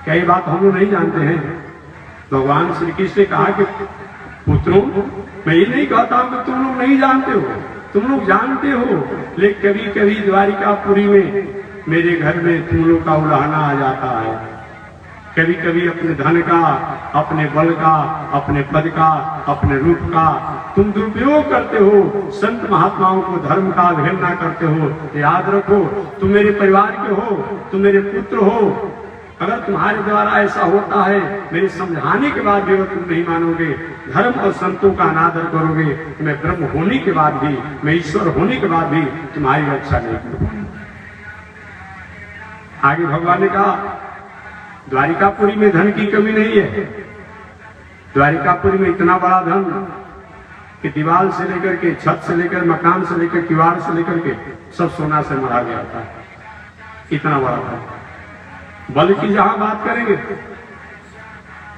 Speaker 1: क्या ये बात हम लोग नहीं जानते हैं? भगवान श्री कृष्ण ने कहा कि पुत्रों, मैं ये नहीं कहता हूं कि तुम लोग नहीं जानते हो, तुम लोग जानते हो, लेकिन कभी कभी द्वारिकापुरी में मेरे घर में तुम लोग का उलाहना आ जाता है। कभी कभी अपने धन का, अपने बल का, अपने पद का, अपने रूप का तुम दुरुपयोग करते हो, संत महात्माओं को धर्म का अवहेलना करते हो। याद रखो, तुम मेरे परिवार के हो, तुम मेरे पुत्र हो। अगर तुम्हारे द्वारा ऐसा होता है, मेरे समझाने के बाद भी तुम नहीं मानोगे, धर्म और संतों का अनादर करोगे, तो मैं ब्रह्म होने के बाद भी, मैं ईश्वर होने के बाद भी तुम्हारी रक्षा नहीं करूंगा। आगे भगवान ने कहा, द्वारिकापुरी में धन की कमी नहीं है। द्वारिकापुरी में इतना बड़ा धन कि दीवार से लेकर के, छत से लेकर, मकान से लेकर, किवाड़ से लेकर के सब सोना से मरा गया था। इतना बड़ा था। बल की जहां बात करेंगे,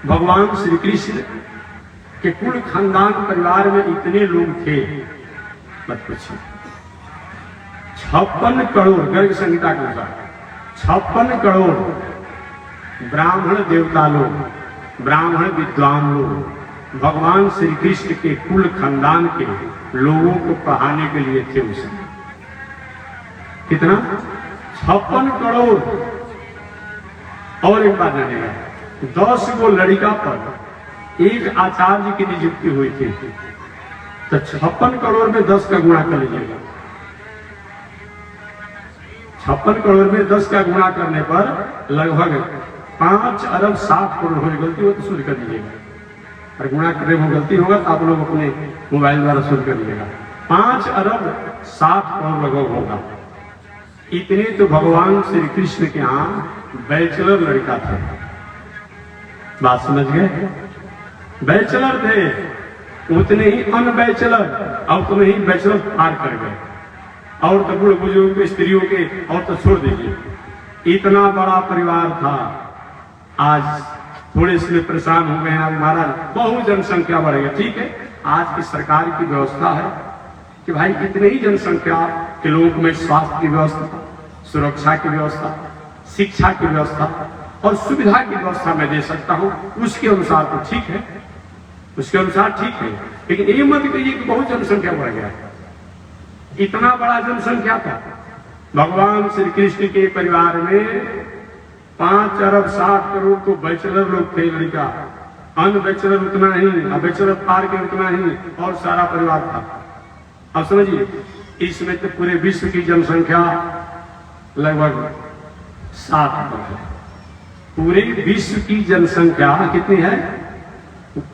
Speaker 1: भगवान श्री कृष्ण के कुल खानदान परिवार में इतने लोग थे, मत पूछिए। 56 करोड़, गर्ग संहिता के अनुसार 56 करोड़ ब्राह्मण देवता लोग, ब्राह्मण विद्वान लोग भगवान श्री कृष्ण के कुल खानदान के लोगों को पढ़ाने के लिए थे उस समय। कितना? 56 करोड़। और एक बात जानेगा, 10 गो लड़का पर एक आचार्य की नियुक्ति हुई थी, तो 56 करोड़ में 10 का गुणा कर लीजिएगा। 56 करोड़ में 10 का गुणा करने पर लगभग 5 अरब 7 करोड़ हो। गलती हो तो शुद्ध कर लीजिएगा, और गुणा करने में गलती होगा तो आप लोग अपने मोबाइल द्वारा शुद्ध कर लीजिएगा। 5 अरब 7 करोड़ लगभग होगा। इतने तो भगवान श्री कृष्ण के यहाँ बैचलर लड़का था। बात समझ गए? बैचलर थे, उतने ही अनबैचलर और उतने ही बैचलर पार कर गए। और तो बूढ़ बुजुर्ग के, स्त्रियों के, और तो छोड़ दीजिए। इतना बड़ा परिवार था। आज थोड़े से परेशान हो गए हैं महाराज, बहुत जनसंख्या बढ़ गई। ठीक है, आज की सरकार की व्यवस्था है कि भाई इतने ही जनसंख्या के लोगों में स्वास्थ्य की व्यवस्था, सुरक्षा की व्यवस्था, शिक्षा की व्यवस्था और सुविधा की व्यवस्था मैं दे सकता हूं। उसके अनुसार तो ठीक है, उसके अनुसार ठीक है, लेकिन ये मत कहिए कि बहुत जनसंख्या बढ़ गया। इतना बड़ा जनसंख्या था। भगवान श्री कृष्ण के परिवार में 5 अरब 7 करोड़ तो बैचलर लोग थे लड़का, अनबैचलर उतना ही, बैचलर पार के उतना ही, और सारा परिवार था। अब समझिए, इसमें तो पूरे विश्व की जनसंख्या लगभग 7 अरब है। पूरे विश्व की जनसंख्या कितनी है?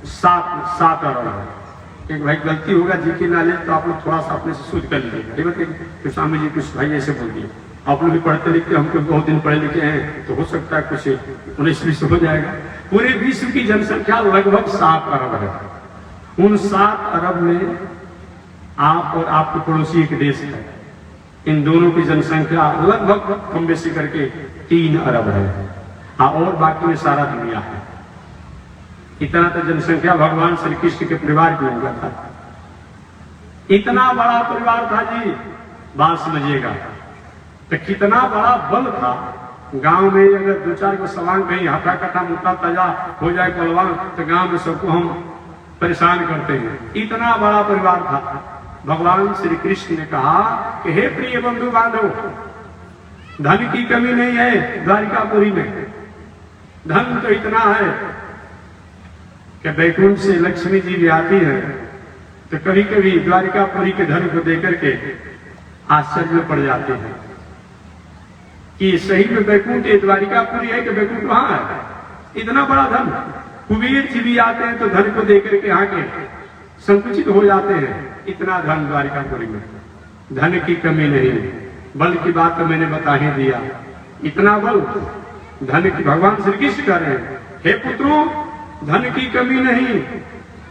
Speaker 1: 7 अरब है। एक भाई गलती होगा जी के नॉलेज, तो आप लोग थोड़ा सा अपने से शुद्ध कर लीजिएगा। तो स्वामी जी कुछ भाई ऐसे बोल दिए, आप लोग भी पढ़ते लिखते, हम लोग बहुत दिन पढ़े लिखे हैं, तो हो सकता है कुछ 19-20 हो जाएगा। पूरे विश्व की जनसंख्या लगभग 7 अरब है। उन 7 अरब में आप और आपके पड़ोसी एक देश है, इन दोनों की जनसंख्या लगभग कम बेसी करके 3 अरब है। और बाकी में सारा दुनिया है। इतना तो जनसंख्या भगवान श्री कृष्ण के परिवार की होगा था। इतना बड़ा परिवार था जी, बात समझिएगा। तो कितना बड़ा बल था। गांव में अगर 2-4 को सवांग कहीं हटा कटा मुट्टा ताजा हो जाए बलवान, तो गांव में सबको हम परेशान करते हैं। इतना बड़ा परिवार था। भगवान श्री कृष्ण ने कहा कि हे प्रिय बंधु बांधव, धन की कमी नहीं है द्वारिकापुरी में। धन तो इतना है कि बैकुंठ से लक्ष्मी जी भी आती है, तो कभी कभी द्वारिकापुरी के धन को देकर के आश्चर्य में पड़ जाते हैं कि सही में बैकुंठ द्वारिकापुरी है कि बैकुंठ वहां है। इतना बड़ा धन, कुबेर जी भी आते हैं तो धन को देकर के यहाँ के संकुचित हो जाते हैं। इतना धन द्वारिकापुरी में, धन की कमी नहीं। बल की बात तो मैंने बता ही दिया। इतना बल, धन की, भगवान श्री कृष्ण कह रहे हैं, हे पुत्रों, धन की कमी नहीं,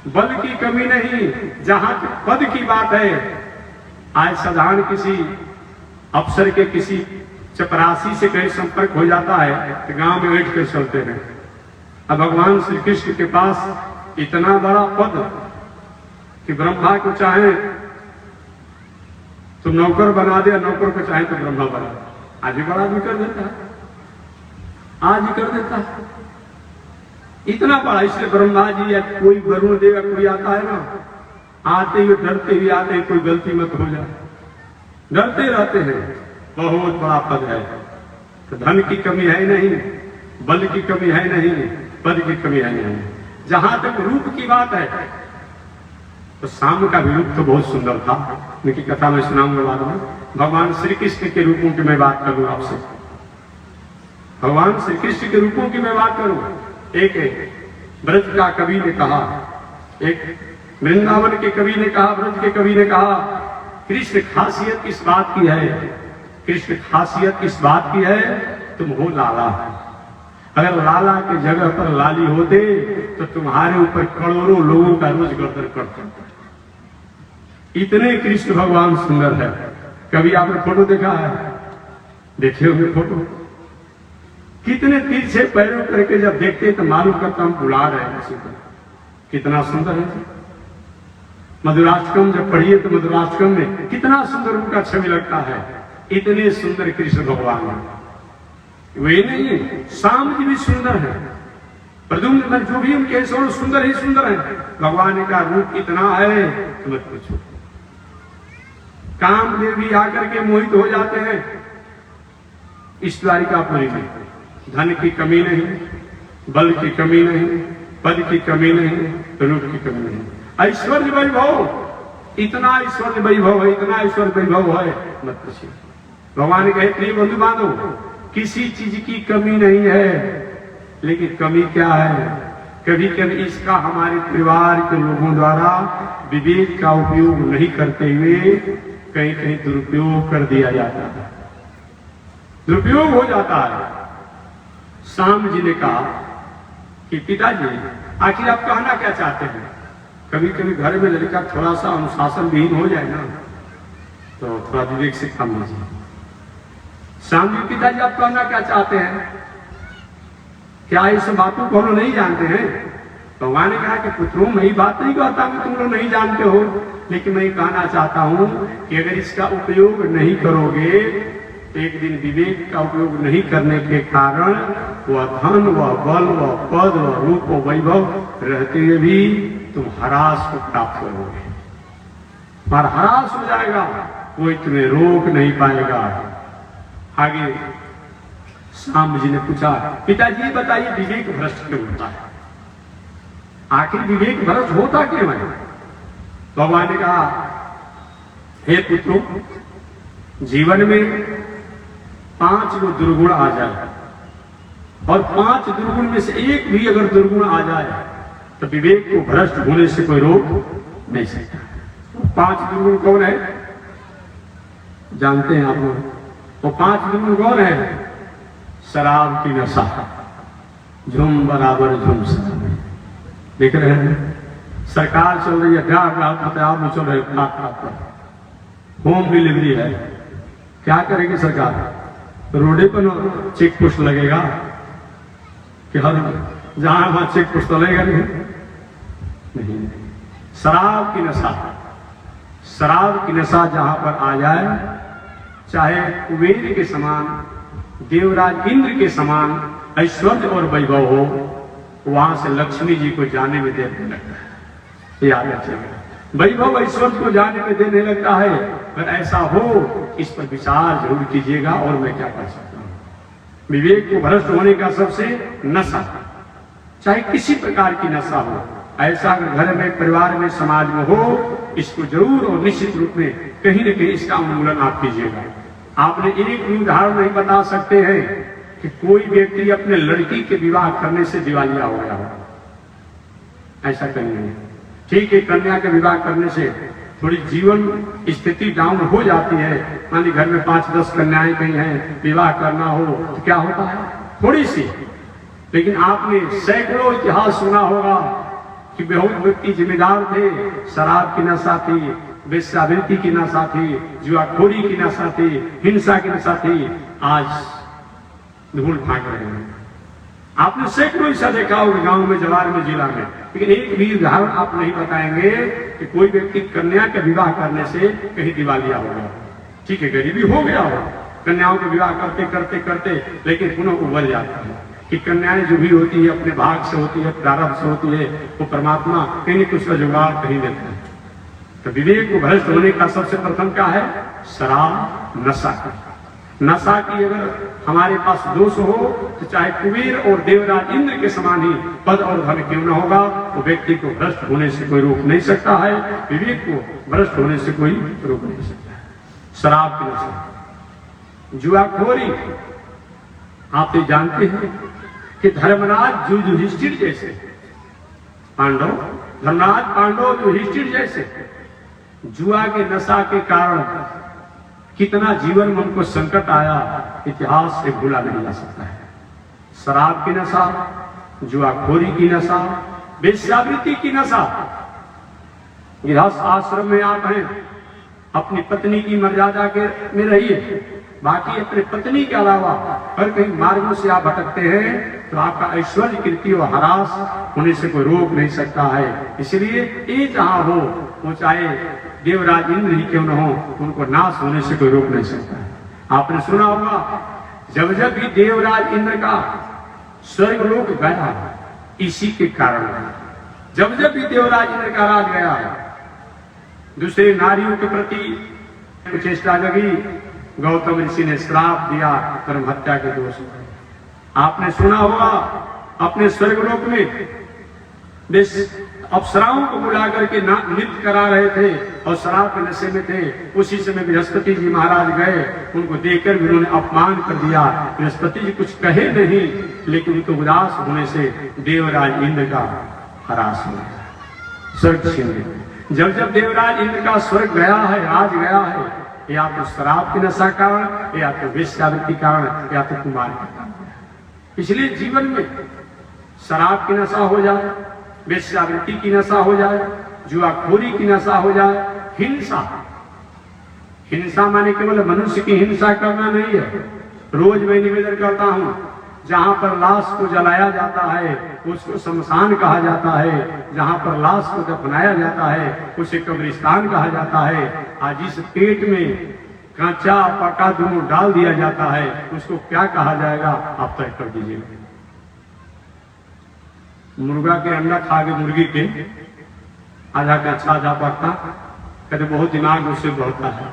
Speaker 1: बल की कमी नहीं। जहां पद की बात है, आज साधारण किसी अफसर के किसी चपरासी से कहीं संपर्क हो जाता है तो गांव में बैठ कर चलते हैं। अब भगवान श्री कृष्ण के पास इतना बड़ा पद कि ब्रह्मा को चाहे तो नौकर बना दे, नौकर को चाहे तो ब्रह्मा बना। आज भी बड़ा भी कर देता है, आज ही कर देता है। इतना बड़ा, इसलिए ब्रह्मा जी या कोई वरुण देव या कोई आता है ना, आते हुए डरते हुए आते हैं, कोई गलती मत हो जाए, डरते रहते हैं। बहुत बड़ा पद है। तो धन की कमी है नहीं, बल की कमी है नहीं, पद की कमी है नहीं। जहां तक रूप की बात है, तो शाम का भी रूप तो बहुत सुंदर था। उनकी कथा मैं सुनाऊंगा बाद में। भगवान श्री कृष्ण के रूपों की मैं बात करूं आपसे, भगवान श्री कृष्ण के रूपों की मैं बात करूं। एक ब्रज का कवि ने कहा, एक वृंदावन के कवि ने कहा, ब्रज के कवि ने कहा, कृष्ण खासियत किस बात की है, कृष्ण खासियत किस बात की है, तुम हो लाला। अगर लाला के जगह पर लाली होते तो तुम्हारे ऊपर करोड़ों लोगों का रोज गर्दन करते। इतने कृष्ण भगवान सुंदर है। कभी आपने फोटो देखा है? देखे होंगे फोटो। कितने तिरछे पैरों करके जब देखते तो मालूम करता हम बुला रहे हैं किसी को। कितना सुंदर है। मधुराष्टकम जब पढ़िए तो मधुराष्टकम में कितना सुंदर उनका छवि लगता है। इतने सुंदर कृष्ण भगवान है। वे नहीं, श्याम जी भी सुंदर है, प्रद्युम्न जो भी उनके सुंदर ही सुंदर है। भगवान का रूप इतना है तो मत पूछो। कामदेव भी आकर के मोहित हो जाते हैं इस द्वारिकापुरी में। धन की कमी नहीं, बल की कमी नहीं, पद की कमी नहीं, रूप की कमी नहीं। ऐश्वर्य वैभव, इतना ऐश्वर्य वैभव है, इतना ऐश्वर्य वैभव है मत पूछिए। भगवान कहे प्रिय बंधु बांधव, किसी चीज की कमी नहीं है, लेकिन कमी क्या है, कभी कभी इसका हमारे परिवार के लोगों द्वारा विवेक का उपयोग नहीं करते हुए कहीं कहीं दुरुपयोग कर दिया जाता है, दुरुपयोग हो जाता है। श्याम जी ने कहा कि पिताजी आखिर आप कहना क्या चाहते हैं। कभी कभी घर में लड़का थोड़ा सा अनुशासन विहीन हो जाए ना, तो थोड़ा विवेक से काम लीजिए। श्याम जी, पिताजी आप कहना क्या चाहते हैं, क्या इस बातों को हम लोग नहीं जानते हैं। भगवान ने कहा कि पुत्रों, मैं ये बात नहीं कहता हूं तुम लोग नहीं जानते हो, लेकिन मैं कहना चाहता हूं कि अगर इसका उपयोग नहीं करोगे, एक दिन विवेक का उपयोग नहीं करने के कारण वह धन, वह बल, वह पद, वह रूप, वह वैभव रहते हुए भी तुम हरास को प्राप्त करोगे, पर हरास हो जाएगा, कोई तुम्हें रोक नहीं पाएगा। आगे श्याम जी ने पूछा, पिताजी बताइए विवेक भ्रष्ट क्यों होता है, आखिर विवेक भ्रष्ट होता क्यों है। भगवान ने कहा, हे पुत्रों, जीवन में 5 वो दुर्गुण आ जाए और 5 दुर्गुण में से एक भी अगर दुर्गुण आ जाए तो विवेक को भ्रष्ट होने से कोई रोक नहीं सकता। 5 दुर्गुण कौन है जानते हैं आप लोग? वो 5 दुर्गुण कौन है? शराब की नशा, झुम बराबर झुम शराब। देख रहे हैं सरकार चल रही है, आप चल रहे होम डिलीवरी है, क्या करेगी सरकार? रोडे पर चेक पोस्ट लगेगा कि हर जहां वहां चेक पोस्ट लगेगा नहीं। शराब की नशा, शराब की नशा जहां पर आ जाए, चाहे कुबेर के समान, देवराज इंद्र के समान ऐश्वर्य और वैभव हो, वहां से लक्ष्मी जी को जाने में देर नहीं लगता है। याद रखिएगा, वैभव ऐश्वर्य को जाने में देर नहीं लगता है। अगर ऐसा हो, इस पर विचार जरूर कीजिएगा। और मैं क्या कर सकता हूं? विवेक को भ्रष्ट होने का सबसे नशा, चाहे किसी प्रकार की नशा हो, ऐसा अगर घर में, परिवार में, समाज में हो, इसको जरूर और निश्चित रूप में कहीं न कहीं इसका उन्मूलन आप कीजिएगा। आपने एक भी उदाहरण नहीं बता सकते हैं कि कोई व्यक्ति अपने लड़की के विवाह करने से दिवालिया हो गया हो, ऐसा कहीं नहीं। ठीक है, कन्या के विवाह करने से थोड़ी जीवन स्थिति डाउन हो जाती है। मान ली घर में 5-10 कन्याएं कहीं हैं, विवाह करना हो तो क्या होता है, थोड़ी सी। लेकिन आपने सैकड़ों इतिहास सुना होगा कि बहुत व्यक्ति जिम्मेदार थे, शराब की नशा थी, वेश्यावृत्ति की नशा थी, जुआखोरी की नशा थी, हिंसा की नशा थी, आज धूल फाँक रहे हैं। आपने सैकड़ों ऐसा देखा होगा गांव में, जवार में, जिला में, लेकिन एक भी उदाहरण आप नहीं बताएंगे कि कोई व्यक्ति कन्या के विवाह करने से कहीं दिवालिया हो गया। ठीक है, गरीबी हो गया हो, कन्याओं के विवाह करते करते करते, लेकिन पुनः उभर जाता है कि कन्याएं जो भी होती है अपने भाग से होती है, प्रारब्ध से होती है, वो परमात्मा कहीं कुछ का जुगाड़ कहीं देता है। तो विवेक को भ्रष्ट होने का सबसे प्रथम क्या है? शराब, नशा। नशा की अगर हमारे पास दोष हो तो चाहे कुबेर और देवराज इंद्र के समान ही पद और धन क्यों न होगा, वो व्यक्ति को भ्रष्ट होने से कोई रोक नहीं सकता है, विवेक को भ्रष्ट होने से कोई रोक नहीं सकता है। शराब की नशा, जुआखोरी। आप ये जानते हैं कि धर्मराज युधिष्ठिर जैसे पांडव, धर्मराज पांडव युधिष्ठिर जैसे जुआ के नशा के कारण कितना जीवन में उनको संकट आया, इतिहास से भूला नहीं जा सकता है। शराब की नशा, जुआखोरी की नशा, वेश्यावृत्ति की नशा। गृहस्थ आश्रम में आप हैं, अपनी पत्नी की मर्यादा के में रहिए, बाकी अपने पत्नी के अलावा अगर कहीं मार्गों से आप भटकते हैं तो आपका ऐश्वर्य, कीर्ति और हरास होने से कोई रोक नहीं सकता है। इसलिए ये जहां हो, वो चाहे देवराज इंद्र ही क्यों न हो, उनको नाश होने से कोई रोक नहीं सकता है। आपने सुना होगा, जब जब भी देवराज इंद्र का स्वर्गलोक गया, इसी के कारण गया। जब जब भी देवराज इंद्र का राज गया, दूसरे नारियों के प्रति चेष्टा जगी, गौतम ऋषि ने श्राप दिया, कर्म हत्या के दोष। आपने सुना होगा, अपने स्वर्गलोक में वे अप्सराओं को बुला करके नृत्य करा रहे थे और शराब के नशे में थे। उसी समय बृहस्पति जी महाराज गए, उनको देखकर भी उन्होंने अपमान कर दिया। बृहस्पति जी कुछ कहे नहीं, लेकिन उनको उदास होने से देवराज इंद्र का ह्रास हुआ, स्वर्ग छीन लिया। जब जब देवराज इंद्र का स्वर्ग गया है, राज गया है, या तो शराब की नशा कारण, या तो वेश्यावृत्ति कारण, या तो कुमार के कारण। इसलिए जीवन में शराब की नशा हो जाए, वेश्यावृत्ति की नशा हो जाए, जुआखोरी की नशा हो जाए, हिंसा माने केवल मनुष्य की हिंसा करना नहीं है। रोज मैं निवेदन करता हूँ, जहाँ पर लाश को जलाया जाता है उसको शमशान कहा जाता है, जहाँ पर लाश को दफनाया जाता है उसे कब्रिस्तान कहा जाता है। आज इस पेट में कांचा पका दोनों डाल दिया जाता है, उसको क्या कहा जाएगा आप तय कर दीजिए। मुर्गा के अंडा खा के मुर्गी के आधा का अच्छा आधा पकता, कहते बहुत दिमाग उससे बढ़ता है।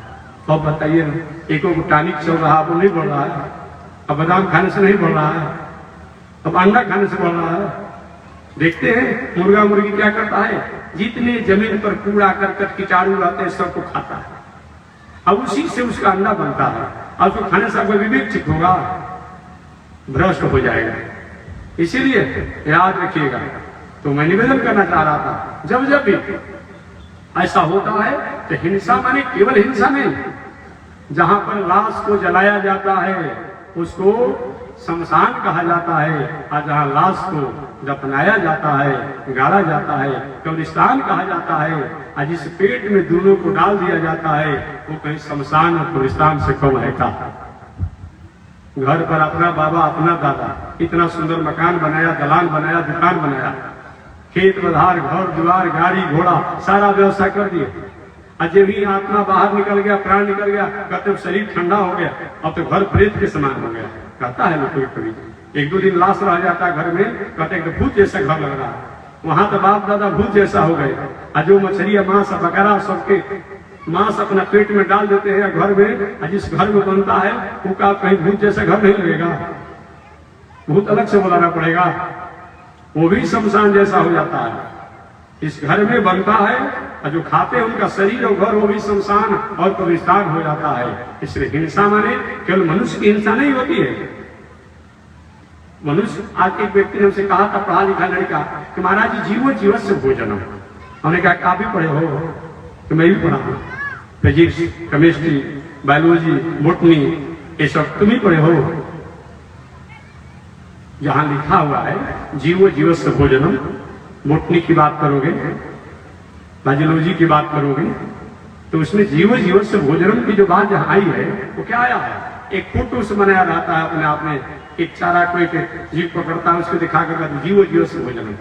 Speaker 1: अब बताइए ना, एक टानिक चल रहा वो नहीं बढ़ रहा है, अब बादाम खाने से नहीं बढ़ रहा है, अब अंडा खाने से बढ़ रहा है। देखते हैं मुर्गा मुर्गी क्या करता है, जितने जमीन पर कूड़ा करकट कीटाणु रहते हैं सबको खाता है, अब उसी से उसका अंडा बनता है। अब उसको खाने से कोई विवेक ठीक होगा, भ्रष्ट हो जाएगा। इसीलिए याद रखिएगा। तो मैं निवेदन करना चाह रहा था, जब जब भी ऐसा होता है तो हिंसा माने केवल हिंसा नहीं, जहां पर लाश को जलाया जाता है उसको शमशान कहा जाता है, और जहां लाश को दफनाया जाता है, गाड़ा जाता है, कब्रिस्तान कहा जाता है। और जिस पेट में दोनों को डाल दिया जाता है वो कहीं शमशान और कब्रिस्तान से कम है का। घर पर अपना बाबा अपना दादा इतना सुंदर मकान बनाया, दलान बनाया, दुकान बनाया, खेत बधार, घर द्वार, गाड़ी घोड़ा सारा व्यवस्था कर दिए। अजय भी आत्मा बाहर निकल गया, प्राण निकल गया, कहते शरीर ठंडा हो गया, अब तो घर प्रेत के समान हो गया। कहता है ना कभी एक दो दिन लाश रह जाता घर में, कहते हैं भूत जैसा घर लग रहा है। वहां तो बाप दादा भूत जैसा हो गए। जो मछली मांस बकरा सबके मांस अपना पेट में डाल देते हैं घर में, जिस घर में बनता है वो का कहीं भूत जैसा घर नहीं लगेगा, भूत अलग से बुलाना पड़ेगा, वो भी शमशान जैसा हो जाता है। इस घर में बनता है और जो खाते हैं उनका शरीर और घर वो भी शमशान और कब्रिस्तान हो जाता है। इसलिए हिंसा माने केवल मनुष्य की हिंसा नहीं होती है। मनुष्य, आज एक व्यक्ति ने हमसे कहा था, पढ़ा लिखा लड़का, कि महाराज जी जीवो जीवस्य भोजनम। हमने कहा आप भी पढ़े हो? तो मैं भी पढ़ा हूँ, फिजिक्स, केमिस्ट्री, बायोलॉजी, बोटनी, ये सब तुम ही पढ़े हो। जहां लिखा हुआ है जीवो जीवस्य भोजनम, बोटनी की बात करोगे, बायोलॉजी की बात करोगे, तो उसमें जीवो जीवस्य भोजनम की जो बात जहां आई है वो क्या आया है? एक फोटो से बनाया रहता है अपने आप में, एक चारा को एक जीव पकड़ता है, उसको दिखा कर जीवो जीवस्य भोजनम।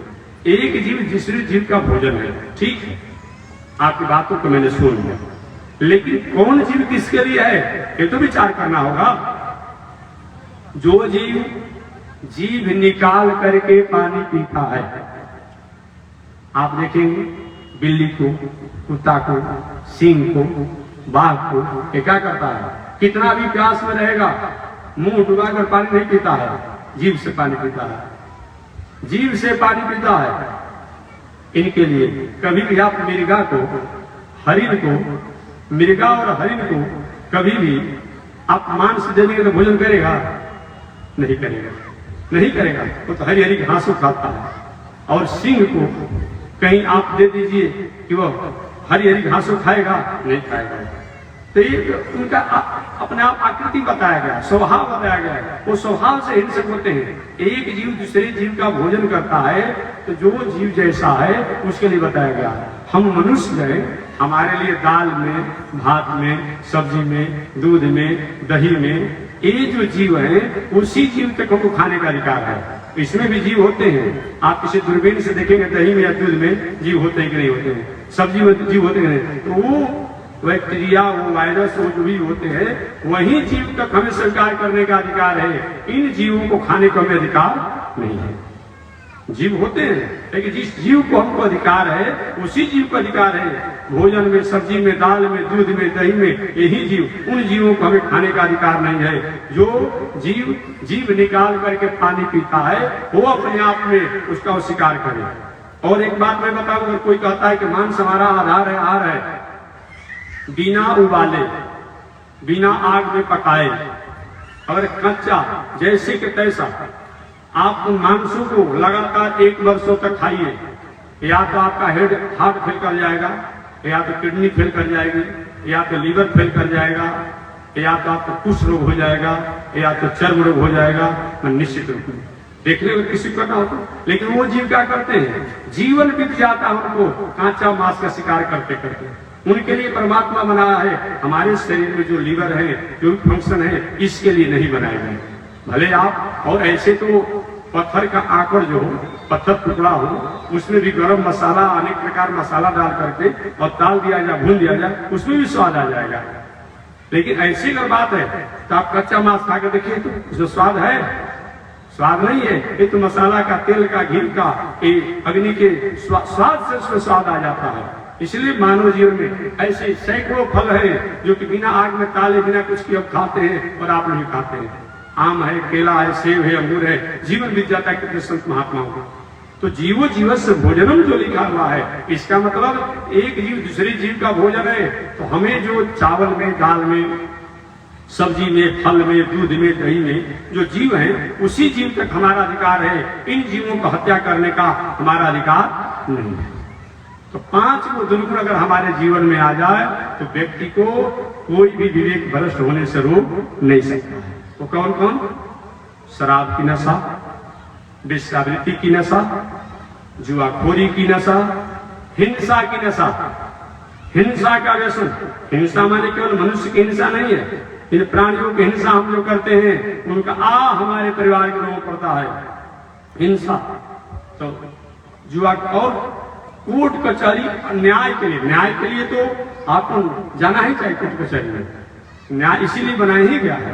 Speaker 1: एक जीव दूसरे जीव का भोजन है। ठीक है, आपकी बातों को मैंने सुन लिया, लेकिन कौन जीव किसके लिए है ये तो विचार करना होगा। जो जीव जीभ निकाल करके पानी पीता है, आप देखेंगे बिल्ली को, कुत्ता को, सिंह को, बाघ को, ये क्या करता है? कितना भी प्यास में रहेगा मुंह डुबाकर पानी नहीं पीता है, जीभ से पानी पीता है, जीभ से पानी पीता है। इनके लिए कभी भी आप मृगा को, हरिण को, मृगा और हरिण को कभी भी आप मांस देने का भोजन करेगा? नहीं करेगा, नहीं करेगा। वो तो हरी हरी घासों खाता है। और सिंह को कहीं आप दे दीजिए कि वो हरी हरी घासों खाएगा? नहीं खाएगा। तो ये उनका अपने आप आकृति बताया गया, स्वभाव बताया गया है। वो स्वभाव से हिंसक होते हैं। एक जीव दूसरे जीव का भोजन करता है तो जो जीव जैसा है उसके लिए बताया गया है। हम मनुष्य हैं, हमारे लिए दाल में, भात में, सब्जी में, दूध में, दही में, ये जो जीव है उसी जीव तक हमको खाने का अधिकार है। इसमें भी जीव होते हैं। आप किसी दूरबीन से देखेंगे दही में या दूध में जीव होते हैं कि नहीं होते हैं, सब्जी में जीव होते हैं। तो वो बैक्टीरिया, वो वायरस, वो जो भी होते हैं वही जीव तक हमें स्वीकार करने का अधिकार है। इन जीवों को खाने का हमें अधिकार नहीं है। जीव होते हैं लेकिन जिस जीव को हमको अधिकार है उसी जीव को अधिकार है। भोजन में, सब्जी में, दाल में, दूध में, दही में, यही जीव, उन जीवों को हमें खाने का अधिकार नहीं है। जो जीव जीव निकाल करके पानी पीता है वो अपने आप में उसका वो शिकार करे। और एक बात मैं बताऊं, अगर कोई कहता है कि मांस हमारा आहार है, बिना उबाले बिना आग में पकाए, अगर कच्चा जैसे कि तैसा आप उन मांसों को लगातार 1 वर्षों तक खाइए, या तो आपका हार्ट फेल कर जाएगा, या तो किडनी फेल कर जाएगी, या तो लीवर फेल कर जाएगा, या तो आपको कुष्ठ रोग हो जाएगा, या तो चर्म रोग हो जाएगा। निश्चित रूप में देखने में किसी को ना हो, लेकिन वो जीव क्या करते हैं, जीवन बीत जाता है उनको कांचा मांस का शिकार करते करते। उनके लिए परमात्मा बनाया है, हमारे शरीर में जो लीवर है, जो भी फंक्शन है, इसके लिए नहीं बनाए गए। भले आप, और ऐसे तो पत्थर का आंकड़ जो हो, पत्थर टुकड़ा हो, उसमें भी गरम मसाला, अनेक प्रकार मसाला डाल करके और डाल दिया जाए, भून दिया जाए, उसमें भी स्वाद आ जाएगा। लेकिन ऐसी अगर बात है तो आप कच्चा मांस खा कर देखिए, तो जो स्वाद है, स्वाद नहीं है, ये तो मसाला का, तेल का, घी का, अग्नि के स्वाद से उसमें स्वाद आ जाता है। इसलिए मानव जीवन में ऐसे सैकड़ों फल हैं जो कि बिना आग में ताले, बिना कुछ किए खाते हैं, और आप नहीं खाते हैं। आम है, केला है, सेब है, अंगूर है, जीवन बीत जाता है कितने संत महात्माओं का। तो जीवो जीवस्य भोजनम जो लिखा हुआ है, इसका मतलब एक जीव दूसरे जीव का भोजन है। तो हमें जो चावल में, दाल में, सब्जी में, फल में, दूध में, दही में जो जीव है, उसी जीव तक हमारा अधिकार है। इन जीवों को हत्या करने का हमारा अधिकार नहीं है। तो 5 वो दुर्गुण अगर हमारे जीवन में आ जाए तो व्यक्ति को कोई भी विवेक भ्रष्ट होने से रोक नहीं सकता है। वो कौन कौन? शराब की नशा, वेश्यावृत्ति की नशा, जुआखोरी की नशा, हिंसा की नशा, हिंसा का व्यसन। हिंसा माने केवल मनुष्य की हिंसा नहीं है, इन प्राणियों की हिंसा हम जो करते हैं उनका हमारे परिवार के लोगों पड़ता है हिंसा। तो जुआ और कोर्ट कचहरी न्याय के लिए तो आपको जाना ही चाहिए। कोर्ट कचहरी में न्याय इसीलिए बनाया ही गया है,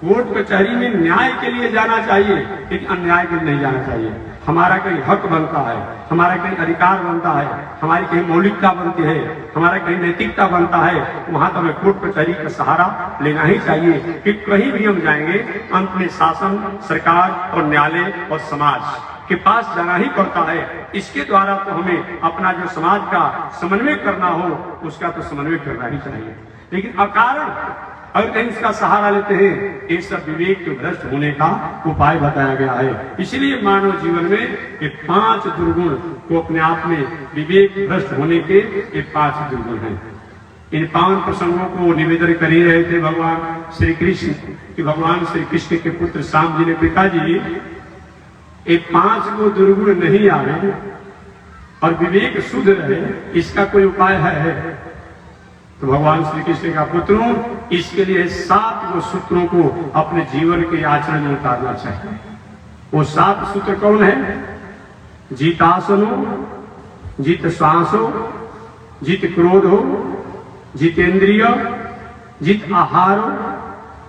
Speaker 1: कोर्ट कचहरी में न्याय के लिए जाना चाहिए, लेकिन अन्याय के लिए नहीं जाना चाहिए। हमारा कहीं हक बनता है, हमारा कहीं अधिकार बनता है, हमारी कहीं मौलिकता बनती है, हमारा कहीं नैतिकता बनता है, वहां तो हमें कोर्ट कचहरी का सहारा लेना ही चाहिए। कि कहीं भी हम जाएंगे, अंत में शासन, सरकार और न्यायालय और समाज के पास जाना ही पड़ता है। इसके द्वारा तो हमें अपना जो समाज का समन्वय करना हो, उसका तो समन्वय करना ही चाहिए। लेकिन अकारण अगर कहीं इसका सहारा लेते हैं, ये सब विवेक के भ्रष्ट होने का उपाय बताया गया है। इसलिए मानव जीवन में ये 5 दुर्गुण को अपने आप में विवेक भ्रष्ट होने के ये 5 दुर्गुण हैं। इन 5 प्रसंगों को निवेदन कर ही रहे थे भगवान श्री कृष्ण, कि भगवान श्री कृष्ण के पुत्र श्याम जी ने, पिताजी ये 5 को दुर्गुण नहीं आ रहे और विवेक शुद्ध रहे, इसका कोई उपाय है? तो भगवान श्री कृष्ण का पुत्रों, इसके लिए 7 वो सूत्रों को अपने जीवन के आचरण में उतारना चाहिए। वो 7 सूत्र कौन है? जीतासनो, जित श्वासो, जित क्रोधो, जितेंद्रिय, जित आहारो,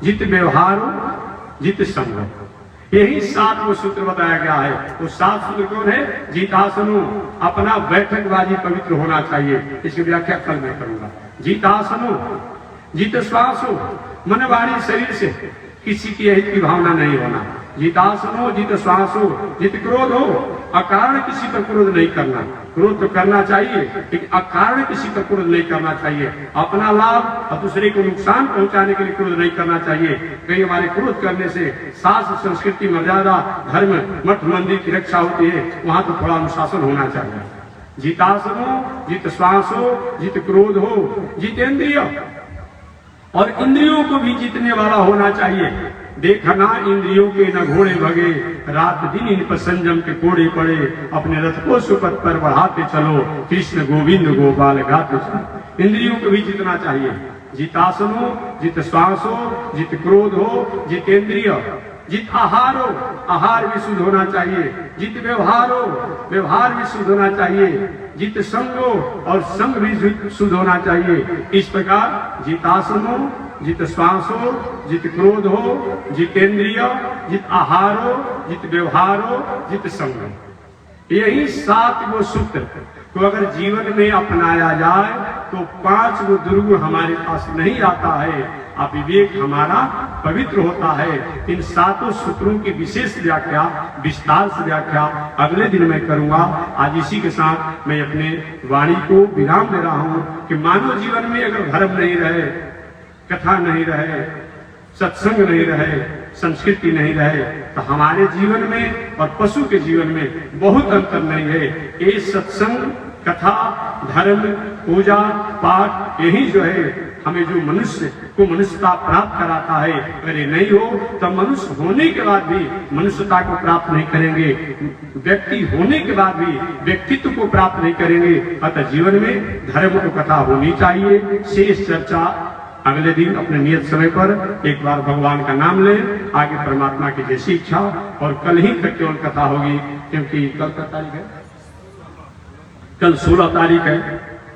Speaker 1: जित व्यवहारो, जित संग। यही 7 वो सूत्र बताया गया है। वो 7 सूत्र कौन है? जीतासनो, अपना बैठकबाजी पवित्र होना चाहिए। इसकी व्याख्या कल मैं करूंगा। जीतासनो, जित श्वासो, मन वाणी शरीर से किसी की अहित की भावना नहीं होना। जीतासनो, जित श्वासो, जित क्रोध हो, अकारण किसी पर क्रोध नहीं करना। क्रोध तो करना चाहिए, लेकिन अकारण किसी पर क्रोध नहीं करना चाहिए। अपना लाभ और दूसरे को नुकसान पहुंचाने के लिए क्रोध नहीं करना चाहिए। कहीं हमारे क्रोध करने से शास्त्र, संस्कृति, मर्यादा, धर्म, मठ मंदिर की रक्षा होती है, वहां तो थोड़ा अनुशासन होना चाहिए। जीतासनो, जित श्वासो, जित क्रोध हो, जितेंद्रिय, और इंद्रियों को भी जीतने वाला होना चाहिए। देखना इंद्रियों के न घोड़े भगे, रात दिन इन पर संयम के कोड़े पड़े, अपने रथ को सुपथ पर बढ़ाते चलो, कृष्ण गोविंद गोपाल गाते चलो। इंद्रियों को भी जीतना चाहिए। जितासनो, जित श्वासो, जित क्रोध हो, जितेंद्रिय, जित आहारो, आहार भी शुद्ध होना चाहिए। जित व्यवहारो, व्यवहार भी शुद्ध होना चाहिए। जित संगो, और संग भी शुद्ध होना चाहिए। इस प्रकार जितासनो, जित श्वासो, जित क्रोध हो, जितेंद्रिय, जित आहारो, जित व्यवहारो, जित संग। यही 7 वो सूत्र को अगर जीवन में अपनाया जाए तो 5 वो दुर्गुण हमारे पास नहीं आता है। अविवेक हमारा पवित्र होता है। इन 7 सूत्रों की विशेष व्याख्या, विस्तार से व्याख्या अगले दिन मैं करूंगा। आज इसी के साथ मैं अपने वाणी को विराम दे रहा हूं कि मानव जीवन में अगर धर्म नहीं रहे, कथा नहीं रहे, सत्संग नहीं रहे, संस्कृति नहीं रहे, तो हमारे जीवन में और पशु के जीवन में बहुत अंतर नहीं है। ये सत्संग, कथा, धर्म, पूजा पाठ, यही जो है हमें जो मनुष्य को मनुष्यता प्राप्त कराता है। अगर ये नहीं हो तो मनुष्य होने के बाद भी मनुष्यता को प्राप्त नहीं करेंगे, व्यक्ति होने के बाद भी व्यक्तित्व को प्राप्त नहीं करेंगे। अतः जीवन में धर्म और कथा होनी चाहिए। शेष चर्चा अगले दिन अपने नियत समय पर एक बार भगवान का नाम ले, आगे परमात्मा की जैसी इच्छा। और कल ही तक केवल कथा होगी, क्योंकि कल का तारीख है, कल 16 तारीख है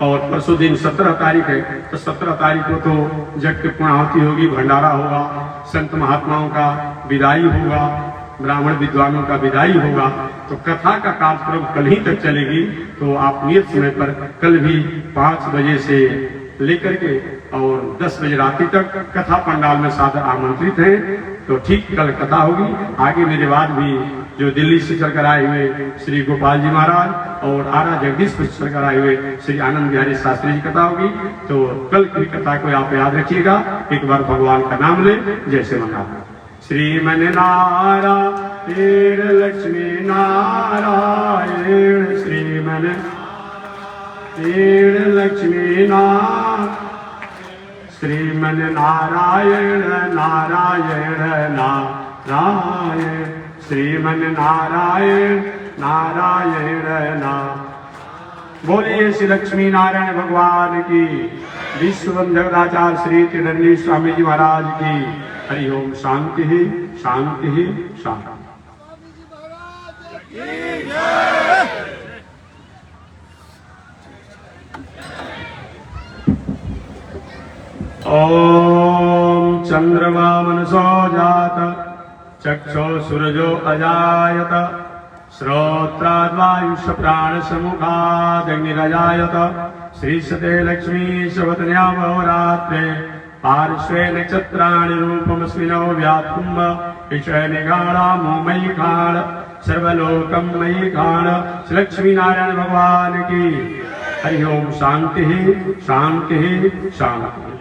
Speaker 1: और परसों दिन 17 तारीख है। तो 17 तारीख को तो जग की पूर्णाहुति होगी, भंडारा होगा, संत महात्माओं का विदाई होगा, ब्राह्मण विद्वानों का विदाई होगा। तो कथा का कार्यक्रम कल ही तक चलेगी। तो आप नियत समय पर कल भी 5 बजे से लेकर के और 10 बजे रात्रि तक कथा पंडाल में सादर आमंत्रित हैं। तो ठीक कल कथा होगी। आगे मेरे बाद भी जो दिल्ली से चलकर आए हुए श्री गोपाल जी महाराज और आरा जगदीशपुर से चलकर आए हुए श्री आनंद बिहारी शास्त्री जी कथा होगी। तो कल की कथा को आप याद रखिएगा। एक बार भगवान का नाम ले, जैसे मना श्रीमन नारायण लक्ष्मी नारायण, श्रीमन लक्ष्मी नारायण, श्रीमन नारायण नारायण नारायण, श्रीमन नारायण नारायण नारायण। बोलिए श्री लक्ष्मी नारायण भगवान की, विश्व जगदाचार्य श्री त्रिदंडी स्वामी जी महाराज की। हरि ओम। शांति ही शांति ही शांति। ओम चंद्रमा मनसो जात, चक्षो सूरजो अजायत, श्रोत्राद्वायुष प्राण समुखादग्निरजायत, श्रीशते लक्ष्मी शवतन्यामहोरात्रे, पार्श्वे नक्षत्राणि रूपमस्मिनो व्यात्कुम्भ, विषय निगाणामो मयि खाण, सर्वलोकं मयि खाण। श्री लक्ष्मी नारायण भगवान की। हरि ओम। शांति ही शांति ही शांति।